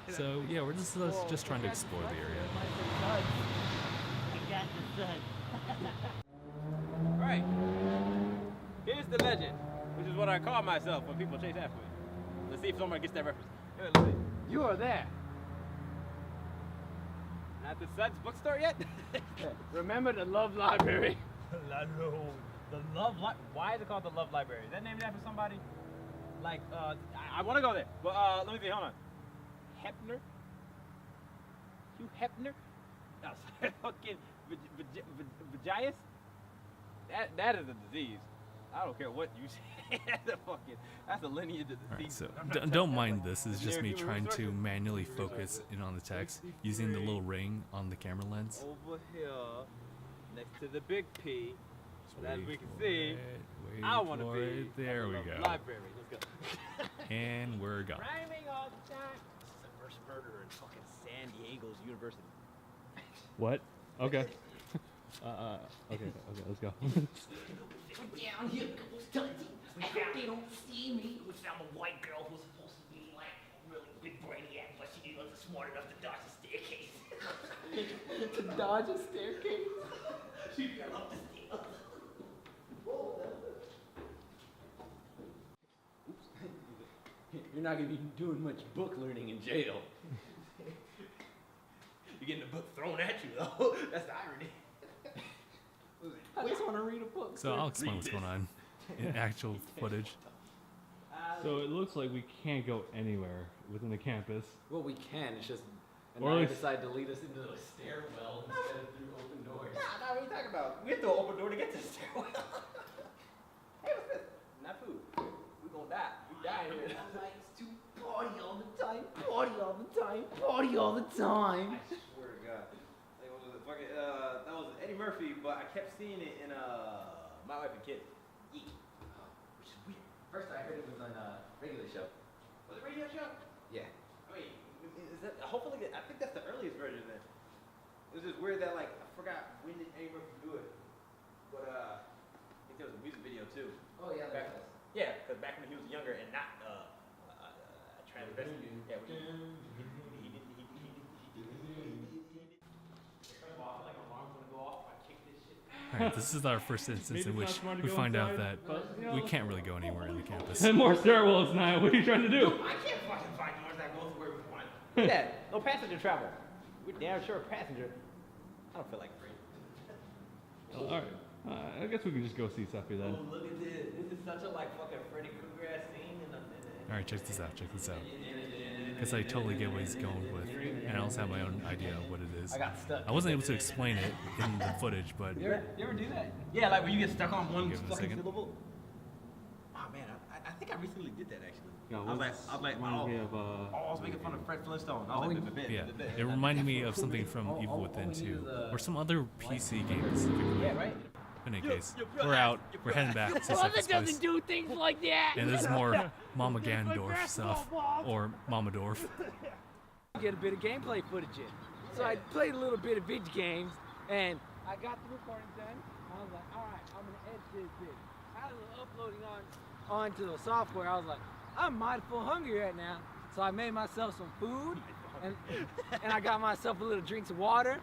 So yeah, we're just trying to explore the area. Alright. Here's the legend, which is what I call myself when people chase after me. Let's see if someone gets that reference. Here, Lupe. You are there. Not the Suds bookstore yet? Remember the Love Library. The Love Library. Why is it called the Love Library? Is that named after somebody? Like, I want to go there. But let me see. Hold on. Hepner? Hugh Hepner? No, sorry. Fucking Vagias? That is a disease. I don't care what you say. That's a lineage of disease. Right, so don't mind this. It's just me trying to manually focus in on the text using the little ring on the camera lens. Over here, next to the big P. As we can see, wait I want to for be it. There we go. Library. Let's go. And we're gone. Rhyming all the time. This is the first murder in fucking San Diego's University. What? Okay. Okay, let's go. Down here, I hope they don't see me. We found a white girl who's supposed to be like a really big brainiac, but she wasn't smart enough to dodge the staircase. To dodge a staircase? She fell up the stairs. You're not going to be doing much book learning in jail. You're getting the book thrown at you, though. That's the irony. I just want to read a book. So I'll explain what's going on in actual footage. So it looks like we can't go anywhere within the campus. Well, we can. It's just Or Aniyah if- decided to lead us into a stairwell instead of through open doors. Nah, what are you talking about? We have to open door to get to the stairwell. Hey, what's this? Not food. We're going to die. We die here. Likes to party all the time, party all the time, party all the time. I swear to God. Like, what was it? Fucking, that was Eddie Murphy, but I kept seeing it in My Wife and Kids. Yeah. Which is weird. First I heard it was on a regular show. Was it a radio show? Yeah. I mean, is that, hopefully, I think that's the earliest version then. It was just weird that, like, I forgot when did Eddie Murphy do it. But, I think there was a music video too. Oh, yeah, back, yeah, because back when he was younger and not, transvestite. Yeah, he did. Alright, this is our first instance in which we find out that we can't really go anywhere in the campus. And more stairwells, Naya. What are you trying to do? I can't fucking find doors that go to where we want. Yeah, no passenger travel. we're damn sure a passenger. I don't feel like free. All right. I guess we can just go see Sephie then. Oh, look at this. This is such a like fucking Freddy Krueger ass scene. All right, check this out. Because I totally get what he's going with, and I also have my own idea of what it is. I got stuck. I wasn't able to explain it in the footage, but You ever do that? Yeah, like when you get stuck on one Give it a fucking second. syllable. Oh man, I think I recently did that actually. Yeah, I was like, reminds me of, I was making fun of Fred Flintstone. I was like, yeah, it reminded me of something from Evil Within 2, or some other PC game specifically. yeah, right. In any case, we're out. We're heading back to Sephie's place. do things like that. And this is more Mama Gandorf stuff, or Mama Dorf. Get a bit of gameplay footage in. So I played a little bit of video games, and I got the recording done. I was like, all right, I'm gonna edit this bit. As I was uploading onto the software, I was like, I'm mighty full hungry right now. So I made myself some food, and I got myself a little drinks of water,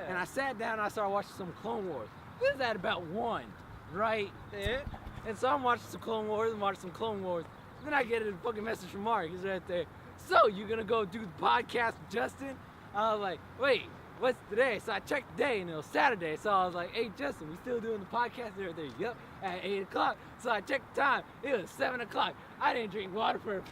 and I sat down and I started watching some Clone Wars. This is at about 1, right? Yeah. And so I'm watching some Clone Wars and watching some Clone Wars. Then I get a fucking message from Mark. He's right there. So, you gonna go do the podcast with Justin? I was like, wait, what's today? So I checked the day and it was Saturday. So I was like, hey, Justin, we still doing the podcast? They're there, yep, at 8 o'clock. So I checked the time. It was 7 o'clock. I didn't drink water for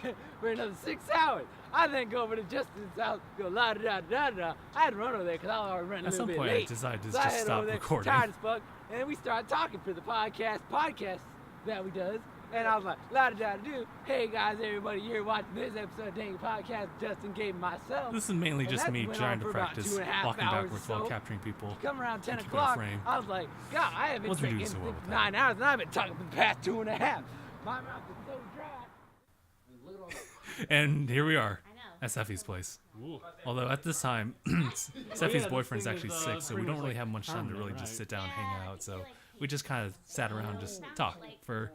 another 6 hours. I then go over to Justin's house, go la da da da da. I had to run over there because I was already running a little bit late. At some point, I decided to So I just headed stop over there, recording. tired as fuck, and then we started talking for the podcast that we does. And I was like, la da da do. Hey guys, everybody, you're watching this episode of DangIT Podcast. Justin, Gabe, and myself. This is mainly And just that me went trying on to for about practice 2.5 walking hours backwards or while so. capturing people. Come around 10 keep it in o'clock, frame. I was like, God, I haven't Wasn't doing drinking so well with 9 hours, and I've been talking for the past 2.5. My mouth is so dry. Look at all that. And here we are I know. at Sephie's place. Although at this time, Sephie's boyfriend's actually sick, so we don't really have much time to really just sit down and hang out. So we just kind of sat around and just talked for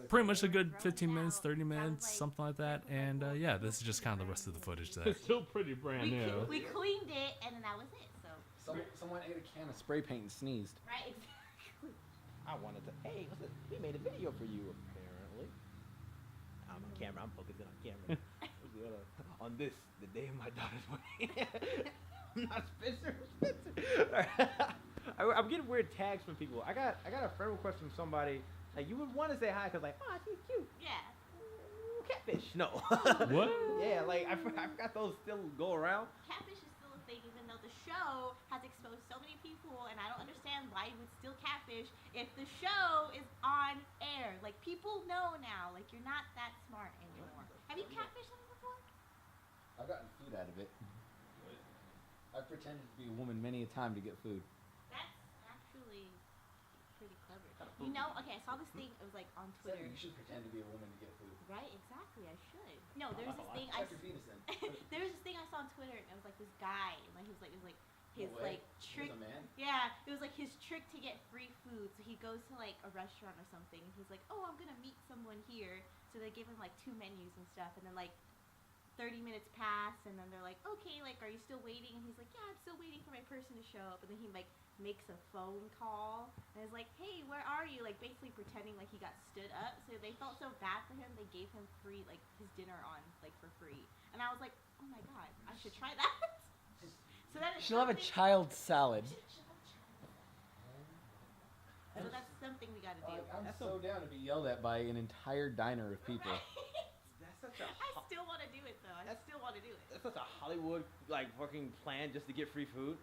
pretty much a good 15 minutes, 30 minutes, something like that. And yeah, this is just kind of the rest of the footage today. It's still pretty brand new. We cleaned it, and then that was it. So Someone ate a can of spray paint and sneezed. right, exactly. I wanted to. Hey, listen, we made a video for you apparently. I'm on camera. I'm focusing on camera. On this, the day of my daughter's wedding. I'm not Spencer. I'm getting weird tags from people. I got a friend request from somebody. Like you would want to say hi because like, oh, she's cute. Yeah. Ooh, catfish. No. What? Yeah, like I forgot those still go around. Catfish is still a thing, even though the show has exposed so many people, and I don't understand why you would still catfish if the show is on air. Like people know now. Like you're not that smart anymore. Have you catfished someone before? I've gotten food out of it. I've pretended to be a woman many a time to get food. That's actually pretty clever. You know, okay, I saw this thing. It was like on Twitter. You should pretend to be a woman to get food. Right, exactly. I should. No, there's this thing. Check your penis in. There was this thing I saw on Twitter, and it was like this guy, and like it was like his No way. like trick. He was a man? Yeah, it was like his trick to get free food. So he goes to like a restaurant or something, and he's like, "Oh, I'm gonna meet someone here." So they give him like 2 menus and stuff, and then like 30 minutes pass, and then they're like, "Okay, like, are you still waiting?" And he's like, "Yeah, I'm still waiting for my person to show up." And then he like makes a phone call, and is like, "Hey, where are you?" Like basically pretending like he got stood up. So they felt so bad for him, they gave him free like his dinner on like for free. And I was like, "Oh my god, I should try that." So that is She'll have a something- child salad. So that's something we gotta do. I'm so down to be yelled at by an entire diner of people. That's such a. I still want to do it though. I still want to do it. That's such a Hollywood like fucking plan just to get free food.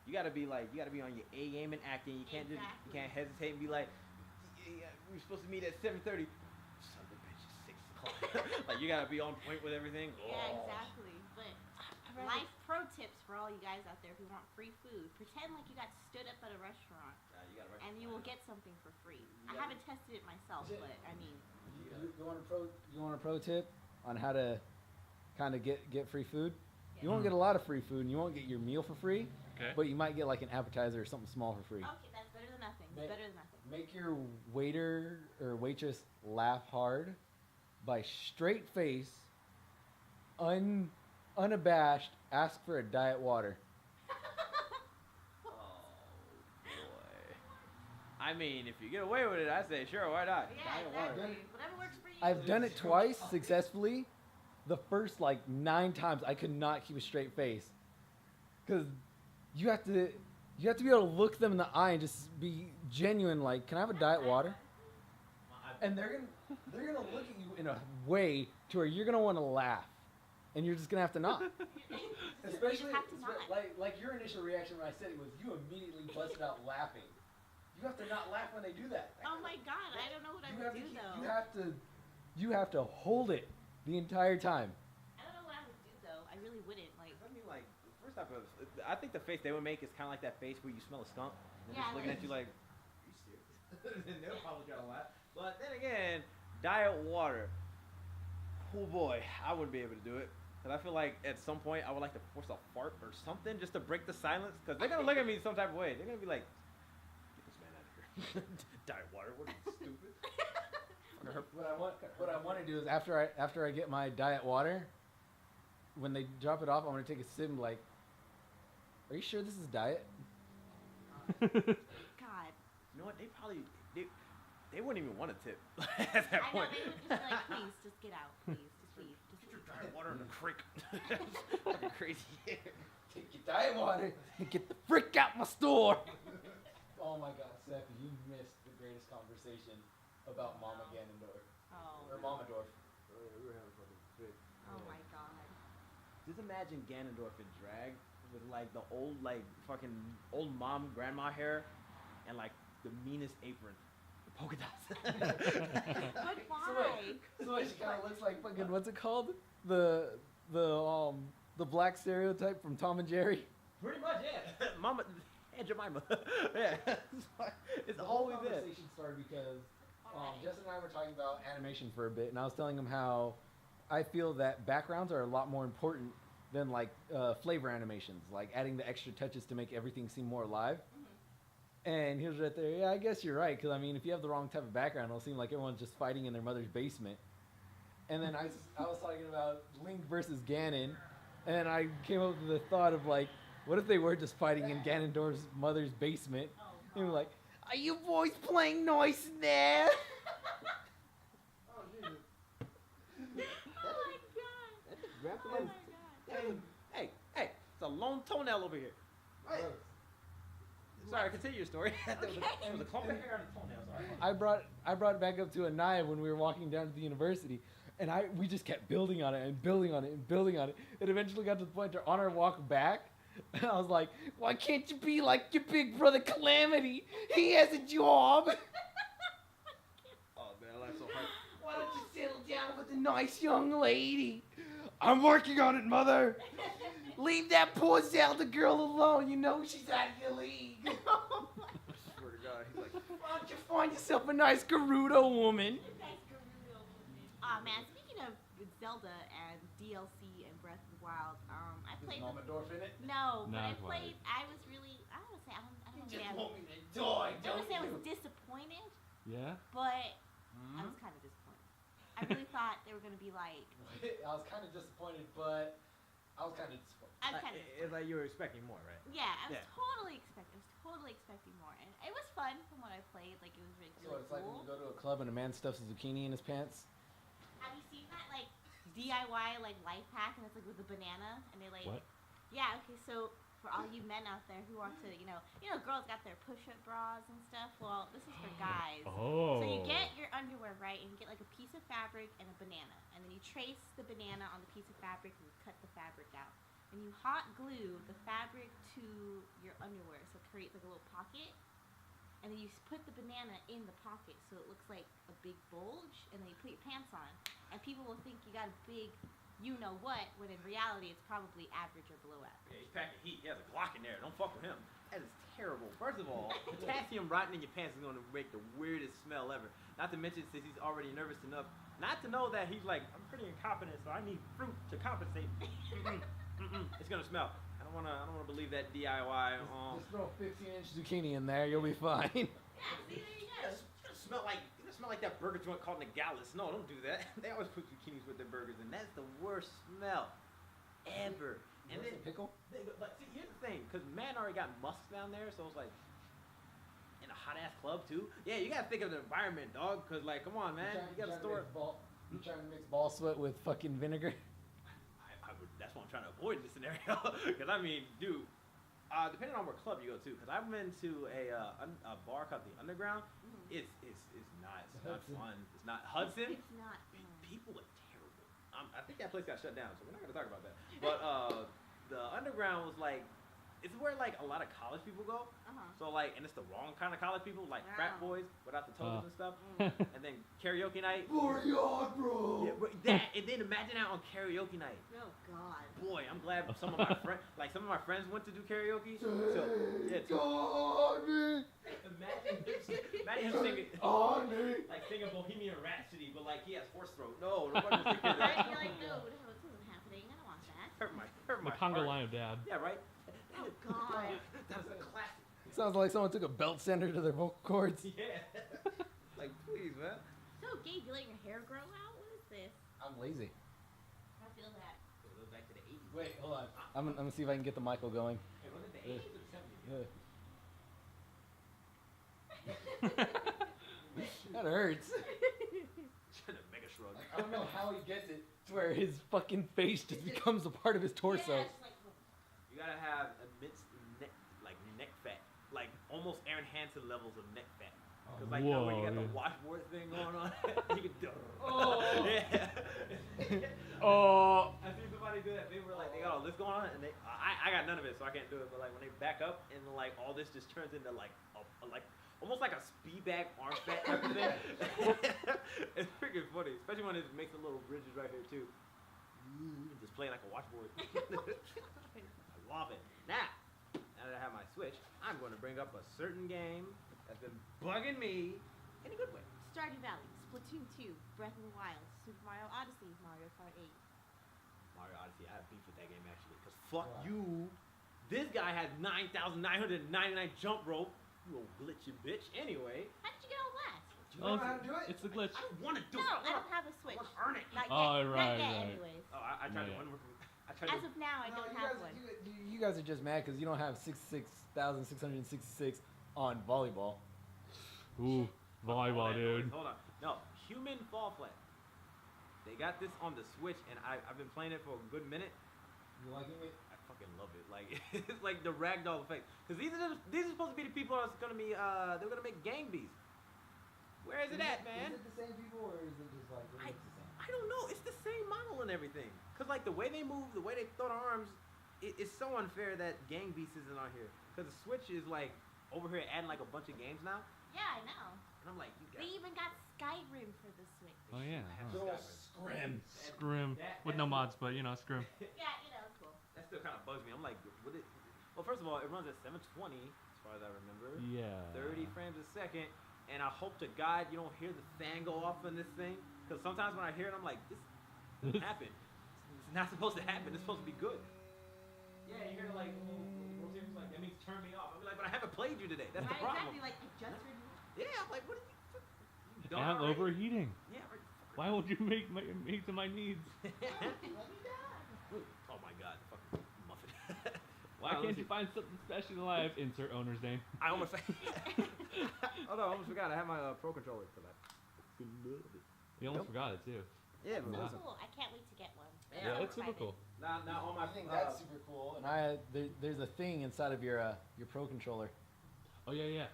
You gotta be on your A game and acting. You can't you can't hesitate and be like, yeah, we're supposed to meet at 7:30. Son of a bitch, it's 6 o'clock. Like you gotta be on point with everything. Yeah, exactly. But life pro tips for all you guys out there who want free food: pretend like you got stood up at a restaurant, and you will get something for free. I haven't tested it myself, but I mean. You want a pro tip on how to kind of get free food? Yeah. You won't get a lot of free food, and you won't get your meal for free. Okay. But you might get like an appetizer or something small for free. Okay, that's better than nothing. It's better than nothing. Make your waiter or waitress laugh hard by straight face, unabashed, ask for a diet water. Oh boy. I mean, if you get away with it, I say sure, why not? Yeah, exactly. Whatever works for you. I've done it twice successfully. The first like 9 times I could not keep a straight face. because you have to be able to look them in the eye and just be genuine. Like, can I have a diet water? And they're gonna look at you in a way to where you're gonna want to laugh, and you're just gonna have to not. Especially have to not. like your initial reaction when I said it was you immediately busted out laughing. You have to not laugh when they do that. Oh my god, I don't know what I would do though. You have to hold it the entire time. I don't know what I would do though. I really wouldn't. Like, I mean, like, first off, I think the face they would make is kind of like that face where you smell a skunk. And they're Yeah, just looking like- at you like, are you serious? And they'll probably try to laugh. But then again, diet water. Oh boy, I wouldn't be able to do it. Because I feel like at some point I would like to force a fart or something just to break the silence. Because they're going to look at me some type of way. They're going to be like, get this man out of here. Diet water, what are you, stupid? What I want to do is after I get my diet water, when they drop it off, I'm gonna take a sip and be like, are you sure this is diet? God. You know what? They probably they wouldn't even want a tip at that I know point. they would just be like, please, just get out, please, just leave, just Get your leave. diet water in the creek. Fucking crazy. Take your diet water and get the frick out my store. Oh my God, Sephie, you missed the greatest conversation about Mama Ganondorf or Mama Dorf. Oh my god. Just imagine Ganondorf in drag with like the old like fucking old mom grandma hair and like the meanest apron. The polka dots. But why? So she kind of looks like fucking what's it called? The black stereotype from Tom and Jerry. Pretty much, yeah. Mama and Jemima. Yeah. It's The whole always it. conversation started because Justin and I were talking about animation for a bit, and I was telling him how I feel that backgrounds are a lot more important than like flavor animations, like adding the extra touches to make everything seem more alive. And he was right there. Yeah, I guess you're right, because I mean, if you have the wrong type of background, it'll seem like everyone's just fighting in their mother's basement. And then I was talking about Link versus Ganon, and I came up with the thought of like, what if they were just fighting in Ganondorf's mother's basement? And we're like, are you boys playing nice in there? Oh my god. Oh my god. Hey, it's a long toenail over here. Right. Sorry, continue your story. There was a clump of hair on the toenail. Sorry. I brought it back up to Aniyah when we were walking down to the university, and we just kept building on it and building on it and building on it. It eventually got to the point where on our walk back, I was like, why can't you be like your big brother Calamity? He has a job. Oh man, I laughed so hard. Why don't you settle down with a nice young lady? I'm working on it, Mother. Leave that poor Zelda girl alone. You know she's out of your league. Swear to God, he's like, Why don't you find yourself a nice Gerudo woman? Aw man, speaking of Zelda and DLC and Breath of the Wild, I played Mama Dorf in it? No, but I Not played. I was really. I don't want to say. I don't want to say. I want me to die, don't want to say I was disappointed, Yeah? but I was kind of disappointed. I really thought they were gonna be like. I was kind of disappointed, but I was kind of disappointed. I was kind of. it's like you were expecting more, right? Yeah, I was Yeah. totally expecting more, and it was fun from what I played. Like it was really, So really it's like when cool. you go to a club and a man stuffs a zucchini in his pants. Have you seen that like DIY like life hack, and it's like with a banana, and they like. What? Yeah. Okay. So for all you men out there who want to, you know, girls got their push-up bras and stuff. Well, this is for guys. Oh. So you get your underwear, right, and you get like a piece of fabric and a banana, and then you trace the banana on the piece of fabric and you cut the fabric out. And you hot glue the fabric to your underwear, so it creates like a little pocket. And then you put the banana in the pocket, so it looks like a big bulge, and then you put your pants on. And people will think you got a big you-know-what, when in reality it's probably average or below average. Yeah, he's packing heat. He has a Glock in there. Don't fuck with him. That is terrible. First of all, potassium rotting in your pants is going to make the weirdest smell ever. Not to mention, since he's already nervous enough not to know that he's like, I'm pretty incompetent, so I need fruit to compensate. It's gonna smell. I don't wanna believe that DIY. Just throw a 15-inch zucchini in there, you'll be fine. Yeah, see, there you go. It's gonna smell like that burger joint called Nogales. No, don't do that. They always put zucchinis with their burgers, and that's the worst smell ever. And then pickle? But see, here's the thing, because man already got musk down there, so it's like in a hot ass club too. Yeah, you gotta think of the environment, dog. Cause like, come on, man, you gotta store. You trying to mix ball sweat with fucking vinegar? That's what I'm trying to avoid in this scenario. Because I mean, dude, Depending on what club you go to, because I've been to a bar called the Underground. It's not fun. It's not Hudson. It's not. People are terrible. I think that place got shut down, so we're not gonna talk about that. But the Underground was like, it's where like a lot of college people go. So like, and it's the wrong kind of college people, like frat boys without the toes and stuff. And then karaoke night. Bro. Yeah, that, and then imagine that on karaoke night. Oh God. Boy, I'm glad some of my friends, some of my friends went to do karaoke. So yeah, imagine him singing, like singing Bohemian Rhapsody, but like he has horse throat. No, nobody's thinking that. You're like, no, this isn't happening. I don't want that. Hurt my The conga heart. line of dad. Yeah, right. Oh God. That was a classic. Sounds like someone took a belt sander to their vocal cords. Yeah. Like, please, man. So, Gabe, you letting your hair grow out? What is this? I'm lazy. I feel that. It goes back to the 80s. Wait, hold on. I'm gonna see if I can get the Michael going. Hey, was it the 80s or the 70s? That hurts. Mega shrug. I don't know how he gets it to where his fucking face just becomes a part of his torso. Yeah, it's like, You gotta have immense neck fat, like almost Aaron Hansen levels of neck fat. Cause like you know when you got the washboard thing going on, you can do. I seen somebody do that. They were like, they got all this going on, and I got none of it, so I can't do it. But like when they back up, and like all this just turns into like almost like a speed bag arm fat type of thing. It's freaking funny, especially when it makes the little bridges right here too. Just playing like a washboard. I love it. Now that I have my Switch, I'm going to bring up a certain game that's been bugging me in a good way. Stardew Valley, Splatoon 2, Breath of the Wild, Super Mario Odyssey, Mario Kart 8. Mario Odyssey, I have beef with that game actually, because fuck you. This guy has 9,999 jump rope. You old glitchy bitch. Anyway. How did you get all that? Do you know how to do it? It's the glitch. I don't want to do No, it. I don't have a Switch. I want to earn it. Not yet. Oh, Not right, yet, right. anyways. Oh, I tried to Yeah. win. I tried As to. of now, I don't have one. You guys are just mad because you don't have 66,666 on volleyball. Ooh, volleyball, dude. Hold on. No, Human Fall Flat. They got this on the Switch, and I've been playing it for a good minute. You liking it? I fucking love it. Like it's like the ragdoll effect. Because these are supposed to be the people that's gonna be they're gonna make Gang Beasts. Where is it at, man? Is it the same people or is it just like it looks the same? I don't know. It's the same model and everything. Cause like the way they move, the way they throw their arms, it's so unfair that Gang Beasts isn't on here. Cause the Switch is like over here adding like a bunch of games now, Yeah, I know. and I'm like, you They guys. even got Skyrim for the Switch. Oh yeah. Scrim. Scrim. With no mods, but you know, scrim. Yeah, you know, it's cool. That still kind of bugs me. I'm like, would it? Well, first of all, it runs at 720 as far as I remember. Yeah. 30 frames a second, and I hope to God you don't hear the fan go off on this thing. Because sometimes when I hear it, I'm like, this doesn't happen. It's not supposed to happen. It's supposed to be good. Yeah, you hear like, rotations like, that means turn me off. I'll be like, but I haven't played you today. That's Right, the problem. exactly, like, it just renewed. Yeah, I'm like, what are you? And already? overheating. Yeah, Why would you make to my needs? Oh my God, the fucking muffin. Why can't you find something special in life? Insert owner's name. I almost. Oh no, I almost forgot. I have my Pro controller for that. You almost forgot it too. Yeah, It's but so cool. I can't wait to get one. Yeah, I'm it's super excited. cool. now on my I think that's super cool. And there's a thing inside of your Pro controller. Oh yeah, yeah.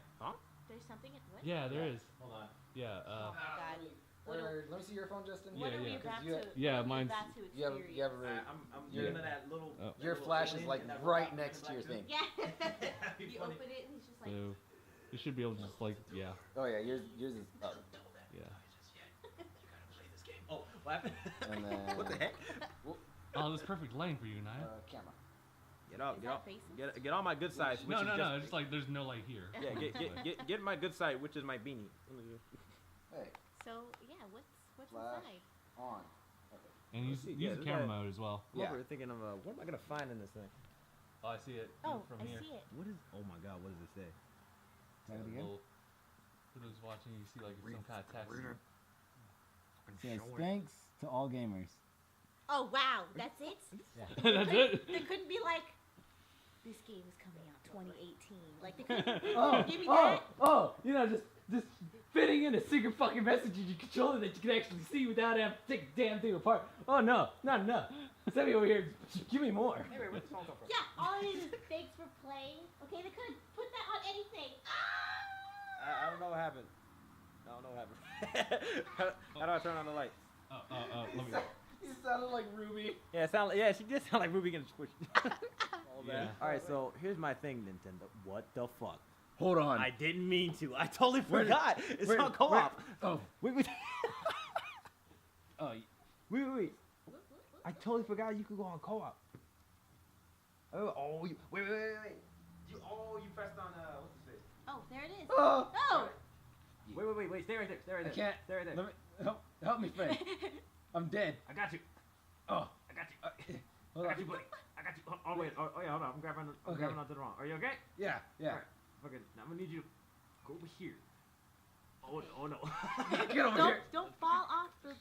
There's something in what? Yeah, there is. Hold on. Yeah. Oh my God. Let me see your phone, Justin. What Yeah, are we yeah. about You to? have- Yeah, what are we mine's- about to You have a experience? really. I'm Your- doing that little. Oh. Your little flash is alien like and that right robot next to like your this. thing. Yeah. Be You funny. open it and he's just like. So you should be able to just like yeah. Oh yeah, yours is up. Yeah. Oh, what happened? And then- What the heck? Oh, this perfect lighting for you, Naya. Camera. Get off, Is get that off, faces? get on my good side. Which No, is no, just, no. It's like there's no light here. Yeah, get my good side, which is my beanie. Hey, So yeah, what's Flash. inside? on. And use Yeah, the this camera guy- mode as well. I'm Yeah. over here thinking of what am I gonna find in this thing? Oh, I see it Oh, from I here. see it. What is? Oh my God, what does it say? Say it again. Little- For those watching, you see like some kind of text. Says thanks to all gamers. Oh wow, that's it. That's it. They couldn't be like, this game is coming out 2018. Like they couldn't Oh, give me that. oh, you know, just fitting in a secret fucking message in your controller that you can actually see without having to take the damn thing apart. Oh no, not enough. Sephie over here, give me more. Hey, wait, where's the phone come from? Yeah, all it is thanks for playing. Okay, they could put that on anything. I don't know what happened. I don't know what happened. How do I turn on the lights? Let me. You sounded like Ruby. Yeah, she did sound like Ruby getting squished. Yeah. Alright, so here's my thing, Nintendo. What the fuck? Hold on. I didn't mean to. I totally forgot. It's on co-op. Oh. Wait. Oh. Wait. I totally forgot you could go on co-op. Oh, wait. You pressed on, what's his face? Oh, there it is. Oh. Oh! Wait. Stay right there. I can't. Stay right there. Let me, help me, Fred. I'm dead. I got you. Oh. I got you. Hold I on. got you, buddy. I got you. Oh, wait. Oh, yeah, hold on. I'm grabbing onto the wrong. Are you okay? Yeah. Alright. Okay, now I'm gonna need you to go over here. Oh no. Get over here. Don't fall off the...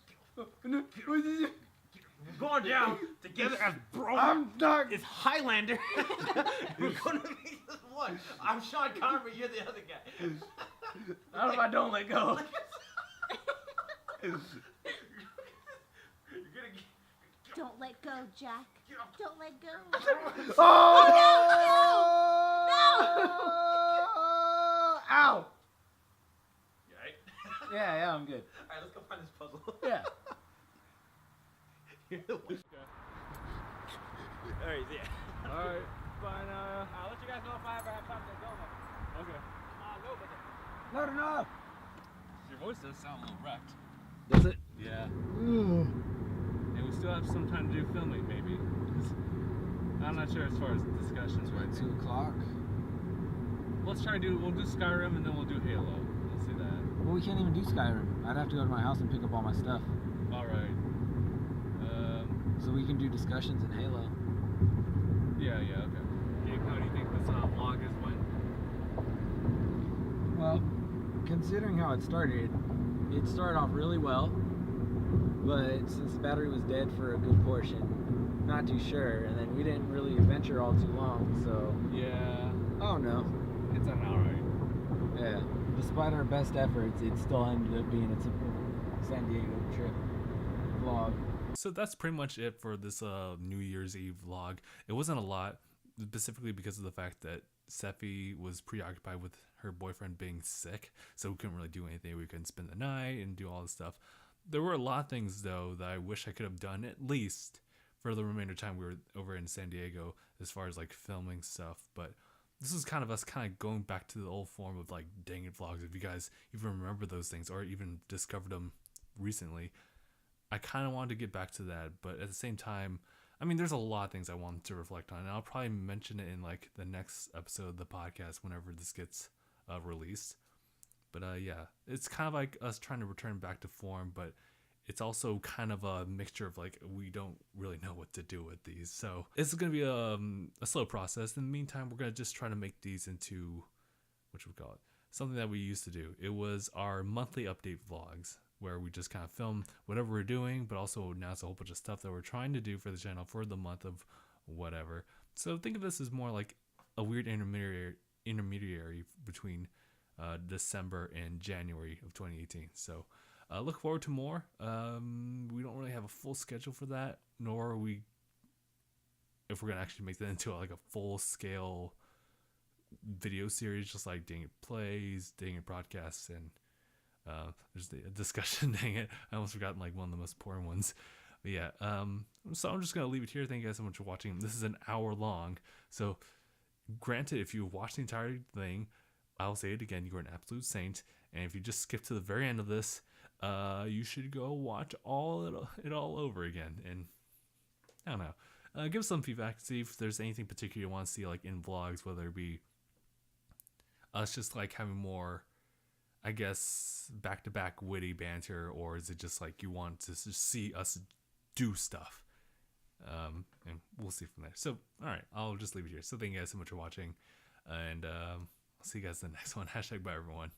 Going down together as bro. I'm dark. It's Highlander. We're gonna make this one. I'm Sean Connery, you're the other guy. Not if I don't let go. You're gonna get... Don't let go, Jack. Don't let go. Oh! No! Ow! You alright? Yeah, I'm good. Alright, let's go find this puzzle. Yeah. Alright, yeah. Alright, fine. I'll let you guys know if I ever have time to go. Okay. Go, but Not enough. Your voice does sound a little wrecked. Does it? Yeah. And we still have some time to do filming, maybe. 'Cause I'm not sure as far as discussions right now. 2 o'clock. We'll do Skyrim and then we'll do Halo. Let's do that. Well, we can't even do Skyrim. I'd have to go to my house and pick up all my stuff. Alright. So we can do discussions in Halo. Yeah, okay. Gabe, how do you think this vlog is went? Well, considering how it started off really well. But since the battery was dead for a good portion, not too sure. And then we didn't really adventure all too long, so... Yeah. Oh no. It's an alright. Yeah. Despite our best efforts, it still ended up being a typical San Diego trip vlog. So that's pretty much it for this New Year's Eve vlog. It wasn't a lot, specifically because of the fact that Sephie was preoccupied with her boyfriend being sick, so we couldn't really do anything. We couldn't spend the night and do all this stuff. There were a lot of things, though, that I wish I could have done, at least for the remainder of time we were over in San Diego, as far as like filming stuff. But this is kind of us kind of going back to the old form of like DangIT vlogs. If you guys even remember those things or even discovered them recently, I kind of wanted to get back to that. But at the same time, I mean, there's a lot of things I wanted to reflect on, and I'll probably mention it in like the next episode of the podcast whenever this gets released. But yeah, it's kind of like us trying to return back to form, but it's also kind of a mixture of like, we don't really know what to do with these. So it's going to be a slow process. In the meantime, we're going to just try to make these into, what should we call it? Something that we used to do. It was our monthly update vlogs, where we just kind of film whatever we're doing, but also announce a whole bunch of stuff that we're trying to do for the channel for the month of whatever. So think of this as more like a weird intermediary between December and January of 2018. So look forward to more. We don't really have a full schedule for that, nor are we, if we're gonna actually make that into like a full scale video series, just like DangIT Plays, DangIT Podcasts, and there's the discussion. Dang it, I almost forgotten like one of the most important ones. But yeah, so I'm just gonna leave it here. Thank you guys so much for watching. This is an hour long, so granted, if you watch the entire thing, I'll say it again, you're an absolute saint. And if you just skip to the very end of this, you should go watch it all over again. And I don't know, give us some feedback, see if there's anything particular you want to see like in vlogs, whether it be us just like having more, I guess, back-to-back witty banter, or is it just like you want to just see us do stuff? And we'll see from there. So, all right, I'll just leave it here. So thank you guys so much for watching, and I'll see you guys in the next one. #bye everyone.